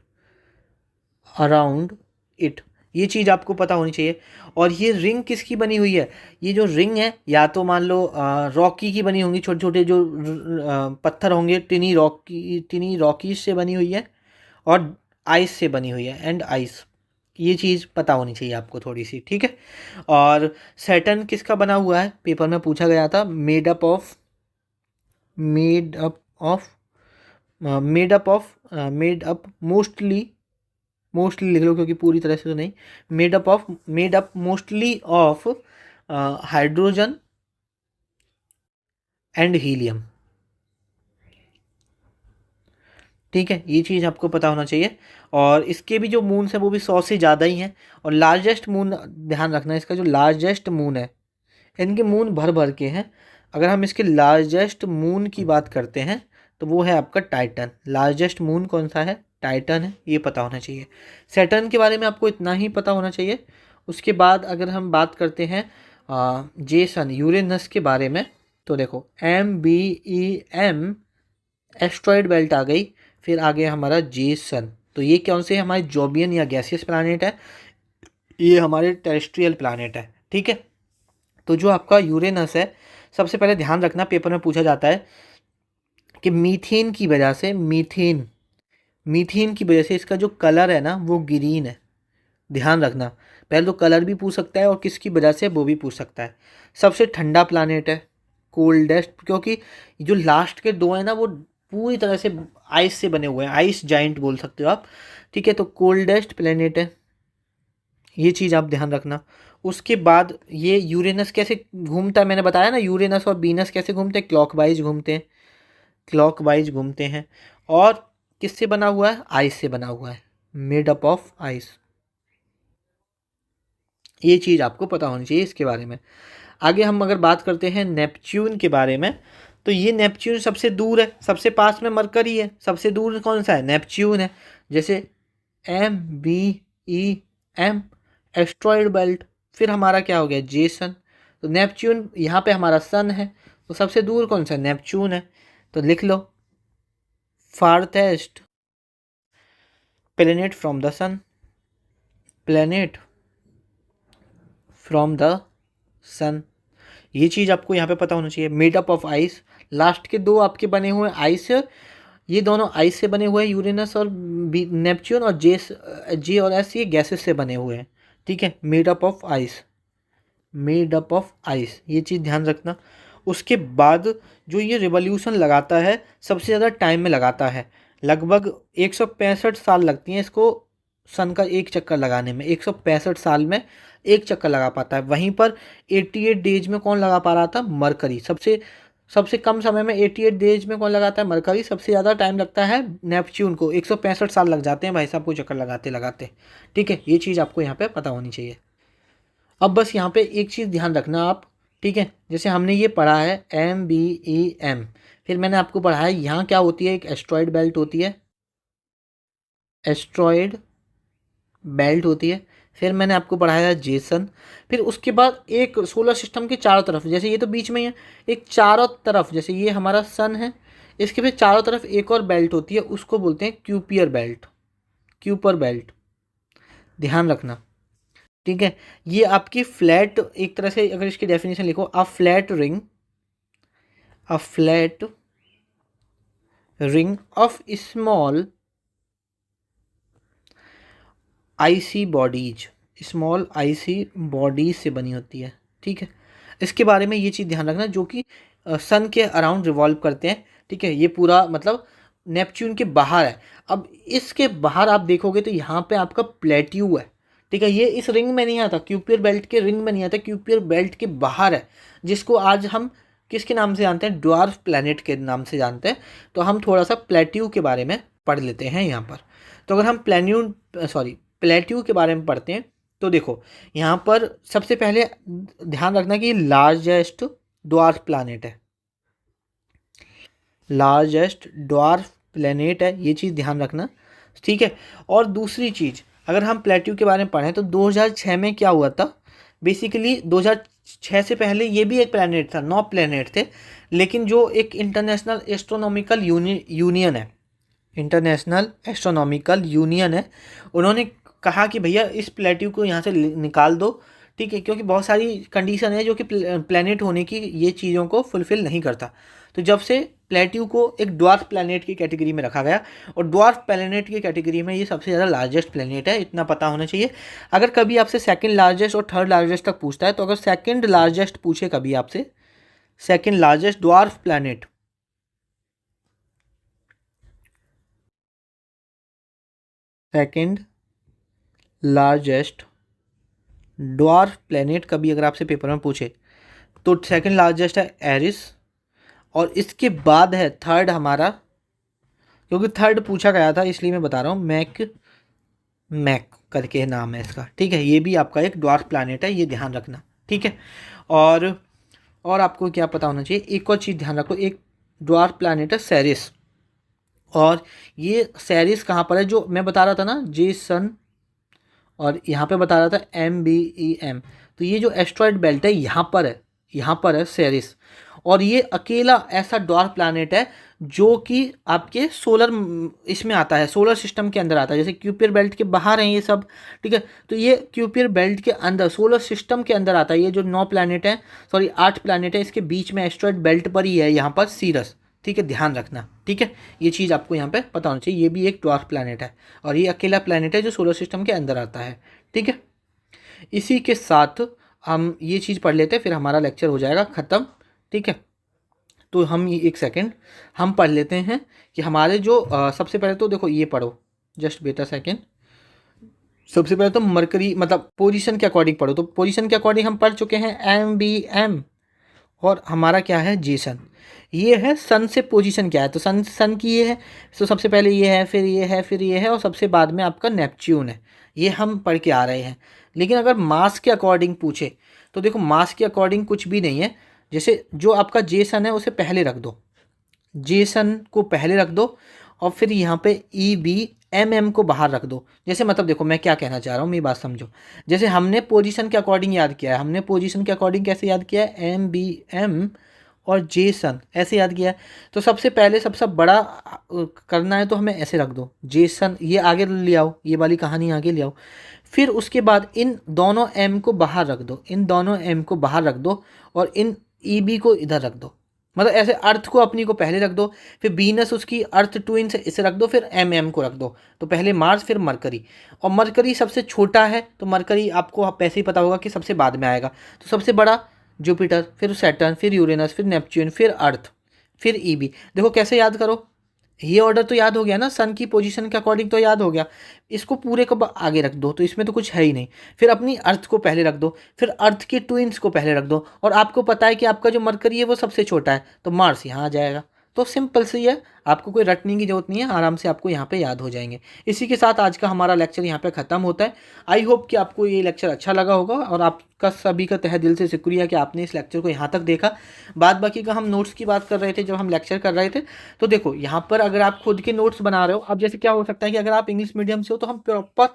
ये चीज़ आपको पता होनी चाहिए। और ये रिंग किसकी बनी हुई है? ये जो रिंग है या तो मान लो रॉकी की बनी होंगी, छोटे छोटे जो पत्थर होंगे, टिनी रॉकीज से बनी हुई है, और आइस से बनी हुई है, एंड आइस, ये चीज़ पता होनी चाहिए आपको थोड़ी सी, ठीक है। और सैटर्न किसका बना हुआ है? पेपर में पूछा गया था। मेड अप ऑफ मोस्टली लिख लो, क्योंकि पूरी तरह से तो नहीं। Made up mostly of hydrogen and helium, ठीक है। ये चीज़ आपको पता होना चाहिए। और इसके भी जो मून्स हैं वो भी 100 से ज़्यादा ही हैं। और लार्जेस्ट मून, ध्यान रखना, इसका जो लार्जेस्ट मून है, इनके मून भर भर के हैं। अगर हम इसके लार्जेस्ट मून की बात करते हैं तो वो है आपका टाइटन। लार्जेस्ट मून कौन सा है? टाइटन है, ये पता होना चाहिए। सैटर्न के बारे में आपको इतना ही पता होना चाहिए। उसके बाद अगर हम बात करते हैं जेसन, यूरेनस के बारे में, तो देखो MBEM एस्ट्रॉयड बेल्ट आ गई, फिर आ गया हमारा जेसन। तो ये कौन से हमारे जोबियन या गैसियस प्लैनेट है? ये हमारे टेरेस्ट्रियल प्लैनेट है, ठीक है। तो जो आपका यूरेनस है, सबसे पहले ध्यान रखना, पेपर में पूछा जाता है कि मीथेन की वजह से इसका जो कलर है ना वो ग्रीन है। ध्यान रखना, पहले तो कलर भी पूछ सकता है और किसकी वजह से वो भी पूछ सकता है। सबसे ठंडा प्लैनेट है, कोल्डेस्ट, क्योंकि जो लास्ट के दो हैं ना वो पूरी तरह से आइस से बने हुए हैं, आइस जाइंट बोल सकते हो आप, ठीक है। तो कोल्डेस्ट प्लैनेट है, ये चीज़ आप ध्यान रखना। उसके बाद ये यूरेनस कैसे घूमता है, मैंने बताया ना, यूरेनस और वीनस कैसे घूमते हैं? क्लॉकवाइज घूमते हैं। और किससे बना हुआ है? आइस से बना हुआ है, मेड अप ऑफ आइस। ये चीज़ आपको पता होनी चाहिए इसके बारे में। आगे हम अगर बात करते हैं नेपच्यून के बारे में, तो ये नेपच्यून सबसे दूर है, सबसे पास में मरकरी है, सबसे दूर कौन सा है? नेपच्यून है। जैसे MBEM एस्ट्रॉयड बेल्ट, फिर हमारा क्या हो गया? जेसन। तो नेपच्यून यहाँ पे हमारा सन है, तो सबसे दूर कौन सा? नेपच्यून है। तो लिख लो, farthest planet from the sun, planet from the sun, ये चीज़ आपको यहाँ पे पता होना चाहिए। Made up of ice, last के दो आपके बने हुए आइस, ये दोनों आइस से बने हुए हैं, यूरेनस और नेपच्यून, और जे और एस ये गैसेस से बने हुए हैं, ठीक है। मेड अप ऑफ आइस, ये चीज़ ध्यान रखना। उसके बाद जो ये रिवॉल्यूशन लगाता है, सबसे ज़्यादा टाइम में लगाता है, लगभग 165 साल लगती हैं इसको सन का एक चक्कर लगाने में। 165 साल में एक चक्कर लगा पाता है। वहीं पर 88 डेज में कौन लगा पा रहा था? मरकरी। सबसे कम समय में 88 डेज में कौन लगाता है? मरकरी। सबसे ज़्यादा टाइम लगता है नेपच्यून को, 165 साल लग जाते हैं भाई साहब को चक्कर लगाते लगाते, ठीक है। ये चीज़ आपको यहाँ पे पता होनी चाहिए। अब बस यहाँ पे एक चीज़ ध्यान रखना आप, ठीक है। जैसे हमने ये पढ़ा है MBEM, फिर मैंने आपको पढ़ा है यहाँ क्या होती है? एक एस्ट्रॉयड बेल्ट होती है, फिर मैंने आपको पढ़ाया जेसन। फिर उसके बाद एक सोलर सिस्टम के चारों तरफ, जैसे ये तो बीच में ही है, एक चारों तरफ, जैसे ये हमारा सन है, इसके फिर चारों तरफ एक और बेल्ट होती है, उसको बोलते हैं क्यूपर बेल्ट, ध्यान रखना, ठीक है। ये आपकी फ्लैट, एक तरह से अगर इसकी डेफिनेशन लिखो, a flat ring of small IC bodies से बनी होती है, ठीक है। इसके बारे में ये चीज़ ध्यान रखना, जो कि सन के अराउंड रिवॉल्व करते हैं, ठीक है। ये पूरा मतलब नेपच्यून के बाहर है। अब इसके बाहर आप देखोगे तो यहाँ पे आपका प्लेट्यू है, ठीक है। ये इस रिंग में नहीं आता, क्यूपियर बेल्ट के रिंग में नहीं आता, क्यूपियर बेल्ट के बाहर है, जिसको आज हम किसके नाम से जानते हैं? ड्वार्फ प्लैनेट के नाम से जानते हैं। तो हम थोड़ा सा प्लेट्यू के बारे में पढ़ लेते हैं यहाँ पर। तो अगर हम प्लेट्यू के बारे में पढ़ते हैं तो देखो यहाँ पर सबसे पहले ध्यान रखना कि लार्जेस्ट ड्वार्फ प्लैनेट है, लार्जेस्ट ड्वार्फ प्लैनेट है, ये चीज़ ध्यान रखना, ठीक है। और दूसरी चीज़, अगर हम प्लेट्यू के बारे में पढ़ें तो 2006 में क्या हुआ था, बेसिकली 2006 से पहले ये भी एक प्लैनेट था, 9 प्लैनेट थे, लेकिन जो एक इंटरनेशनल एस्ट्रोनॉमिकल यूनियन है, इंटरनेशनल एस्ट्रोनॉमिकल यूनियन है, उन्होंने कहा कि भैया इस प्लेट्यू को यहाँ से निकाल दो, ठीक है, क्योंकि बहुत सारी कंडीशन है जो कि प्लैनेट होने की ये चीज़ों को फुलफ़िल नहीं करता। तो जब से प्लेट्यू को एक ड्वार्फ प्लैनेट की कैटेगरी में रखा गया, और ड्वार्फ प्लैनेट की कैटेगरी में ये सबसे ज़्यादा लार्जेस्ट प्लैनेट है, इतना पता होना चाहिए। अगर कभी आपसे सेकंड लार्जेस्ट और थर्ड लार्जेस्ट तक पूछता है, तो अगर सेकंड लार्जेस्ट पूछे कभी आपसे, second largest dwarf planet, second largest dwarf planet कभी अगर आपसे पेपर में पूछे तो सेकंड लार्जेस्ट है एरिस, और इसके बाद है थर्ड हमारा, क्योंकि थर्ड पूछा गया था इसलिए मैं बता रहा हूँ, मैक करके नाम है इसका, ठीक है। ये भी आपका एक ड्वार्फ प्लैनेट है, ये ध्यान रखना, ठीक है। और आपको क्या पता होना चाहिए, एक और चीज़ ध्यान रखो, एक ड्वार्फ प्लैनेट है सेरिस, और ये सेरिस कहाँ पर है, जो मैं बता रहा था ना जेसन, और यहाँ पे बता रहा था MBEM, तो ये जो एस्ट्रॉयड बेल्ट है यहाँ पर है सेरिस, और ये अकेला ऐसा ड्वार्फ प्लैनेट है जो कि आपके सोलर इसमें आता है, सोलर सिस्टम के अंदर आता है। जैसे क्यूपियर बेल्ट के बाहर हैं ये सब, ठीक है, तो ये क्यूपियर बेल्ट के अंदर सोलर सिस्टम के अंदर आता है। ये जो 9 प्लैनेट है, सॉरी 8 प्लैनेट है, इसके बीच में एस्ट्रॉयड बेल्ट पर ही है यहाँ पर सीरस, ठीक है, ध्यान रखना, ठीक है। ये चीज़ आपको यहाँ पे पता होना चाहिए, ये भी एक ड्वार्फ प्लैनेट है, और ये अकेला प्लैनेट है जो सोलर सिस्टम के अंदर आता है, ठीक है। इसी के साथ हम ये चीज़ पढ़ लेते हैं, फिर हमारा लेक्चर हो जाएगा ख़त्म, ठीक है। तो हम एक सेकंड हम पढ़ लेते हैं कि हमारे जो सबसे पहले तो देखो ये पढ़ो, जस्ट बेटा सेकंड। सबसे पहले तो मरकरी मतलब पोजीशन के अकॉर्डिंग पढ़ो, तो पोजीशन के अकॉर्डिंग हम पढ़ चुके हैं MBM, और हमारा क्या है जेसन। ये है सन से पोजीशन क्या है, तो सन की ये है, तो सबसे पहले ये है, फिर ये है, फिर ये है, और सबसे बाद में आपका नेपच्यून है। ये हम पढ़ के आ रहे हैं। लेकिन अगर मास के अकॉर्डिंग पूछे तो देखो मास के अकॉर्डिंग कुछ भी नहीं है। जैसे जो आपका जेसन है उसे पहले रख दो, जेसन को पहले रख दो, और फिर यहाँ पे EBMM को बाहर रख दो। जैसे मतलब देखो मैं क्या कहना चाह रहा हूँ, मेरी बात समझो। जैसे हमने पोजीशन के अकॉर्डिंग याद किया है, हमने पोजीशन के अकॉर्डिंग कैसे याद किया है, MBM और जेसन ऐसे याद किया है। तो सबसे पहले सबसे बड़ा करना है तो हमें ऐसे रख दो, जेसन ये आगे ले आओ, ये वाली कहानी आगे ले आओ। फिर उसके बाद इन दोनों M को बाहर रख दो, इन दोनों M को बाहर रख दो, और इन EB को इधर रख दो। मतलब ऐसे अर्थ को अपनी को पहले रख दो, फिर वीनस उसकी अर्थ ट्विन्स इसे रख दो, फिर MM को रख दो। तो पहले मार्स फिर मरकरी, और मरकरी सबसे छोटा है तो मरकरी आपको पैसे ही पता होगा कि सबसे बाद में आएगा। तो सबसे बड़ा जुपिटर, फिर सैटर्न, फिर यूरेनस, फिर नेपच्यून, फिर अर्थ, फिर EB। देखो कैसे याद करो, ये ऑर्डर तो याद हो गया ना, सन की पोजीशन के अकॉर्डिंग तो याद हो गया। इसको पूरे को आगे रख दो, तो इसमें तो कुछ है ही नहीं। फिर अपनी अर्थ को पहले रख दो, फिर अर्थ के ट्विन्स को पहले रख दो, और आपको पता है कि आपका जो मरकरी है वो सबसे छोटा है, तो मार्स यहाँ आ जाएगा। तो सिंपल सी है, आपको कोई रटने की जरूरत नहीं है, आराम से आपको यहाँ पे याद हो जाएंगे। इसी के साथ आज का हमारा लेक्चर यहाँ पे ख़त्म होता है। आई होप कि आपको ये लेक्चर अच्छा लगा होगा, और आपका सभी का तहे दिल से शुक्रिया कि आपने इस लेक्चर को यहाँ तक देखा। बाद बाकी का हम नोट्स की बात कर रहे थे जब हम लेक्चर कर रहे थे। तो देखो यहाँ पर अगर आप खुद के नोट्स बना रहे हो, अब जैसे क्या हो सकता है कि अगर आप इंग्लिश मीडियम से हो तो हम प्रॉपर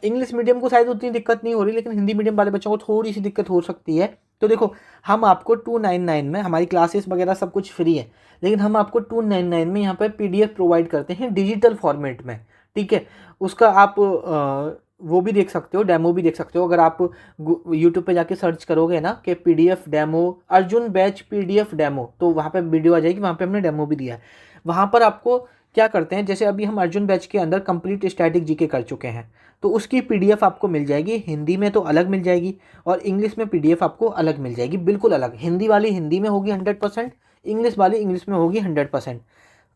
इंग्लिश मीडियम को शायद उतनी दिक्कत नहीं हो रही, लेकिन हिंदी मीडियम वाले बच्चों को थोड़ी सी दिक्कत हो सकती है। तो देखो हम आपको 299 में, हमारी क्लासेस वगैरह सब कुछ फ्री है, लेकिन हम आपको 299 में यहाँ पर PDF प्रोवाइड करते हैं डिजिटल फॉर्मेट में, ठीक है। उसका आप वो भी देख सकते हो, डेमो भी देख सकते हो। अगर आप यूट्यूब पे जाके सर्च करोगे ना कि PDF demo Arjun batch PDF demo, तो वहाँ पे वीडियो आ जाएगी, वहाँ पे हमने डेमो भी दिया है। वहाँ पर आपको क्या करते हैं, जैसे अभी हम अर्जुन बैच के अंदर कंप्लीट स्टैटिक GK कर चुके हैं, तो उसकी PDF आपको मिल जाएगी। हिंदी में तो अलग मिल जाएगी, और इंग्लिश में PDF आपको अलग मिल जाएगी, बिल्कुल अलग। हिंदी वाली हिंदी में होगी 100%, इंग्लिश वाली इंग्लिश में होगी 100%।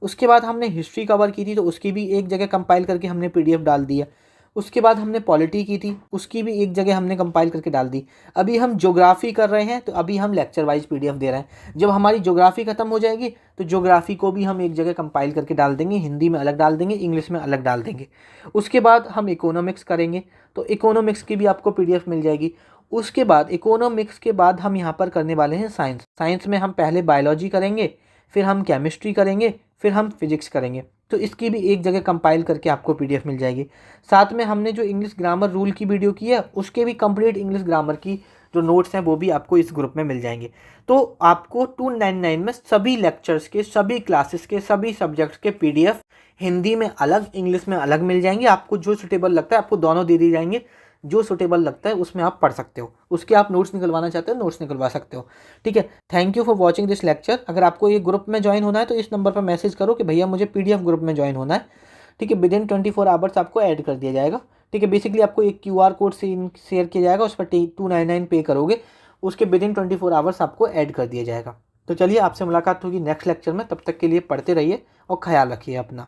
उसके बाद हमने हिस्ट्री कवर की थी, तो उसकी भी एक जगह कंपाइल करके हमने PDF डाल दिया। उसके बाद हमने पॉलिटी की थी, उसकी भी एक जगह हमने कंपाइल करके डाल दी। अभी हम ज्योग्राफी कर रहे हैं, तो अभी हम लेक्चर वाइज पीडीएफ दे रहे हैं। जब हमारी ज्योग्राफी खत्म हो जाएगी तो ज्योग्राफी को भी हम एक जगह कंपाइल करके डाल देंगे, हिंदी में अलग डाल देंगे, इंग्लिश में अलग डाल देंगे। उसके बाद हम इकोनॉमिक्स करेंगे, तो इकोनॉमिक्स की भी आपको पीडीएफ मिल जाएगी। उसके बाद इकोनॉमिक्स के बाद हम यहाँ पर करने वाले हैं साइंस। साइंस में हम पहले बायोलॉजी करेंगे, फिर हम केमिस्ट्री करेंगे, फिर हम फिजिक्स करेंगे। तो इसकी भी एक जगह कंपाइल करके आपको पीडीएफ मिल जाएगी। साथ में हमने जो इंग्लिश ग्रामर रूल की वीडियो की है, उसके भी कंप्लीट इंग्लिश ग्रामर की जो नोट्स हैं वो भी आपको इस ग्रुप में मिल जाएंगे। तो आपको 299 में सभी लेक्चर्स के, सभी क्लासेस के, सभी सब्जेक्ट्स के पीडीएफ हिंदी में अलग, इंग्लिश में अलग मिल जाएंगे। आपको जो सुटेबल लगता है आपको दोनों दे दी जाएंगे, जो सुटेबल लगता है उसमें आप पढ़ सकते हो। उसके आप नोट्स निकलवाना चाहते हो, नोट्स निकलवा सकते हो। ठीक है, thank you for watching this lecture. अगर आपको ये ग्रुप में ज्वाइन होना है तो इस नंबर पर मैसेज करो कि भैया मुझे पीडीएफ ग्रुप में ज्वाइन होना है। ठीक है, विदिन 24 आवर्स आपको ऐड कर दिया जाएगा। ठीक है, बेसिकली आपको एक QR कोड से शेयर किया जाएगा, उस पर 299 पे करोगे, उसके विदिन 24 आवर्स आपको ऐड कर दिया जाएगा। तो चलिए, आपसे मुलाकात होगी नेक्स्ट लेक्चर में। तब तक के लिए पढ़ते रहिए और ख्याल रखिए अपना।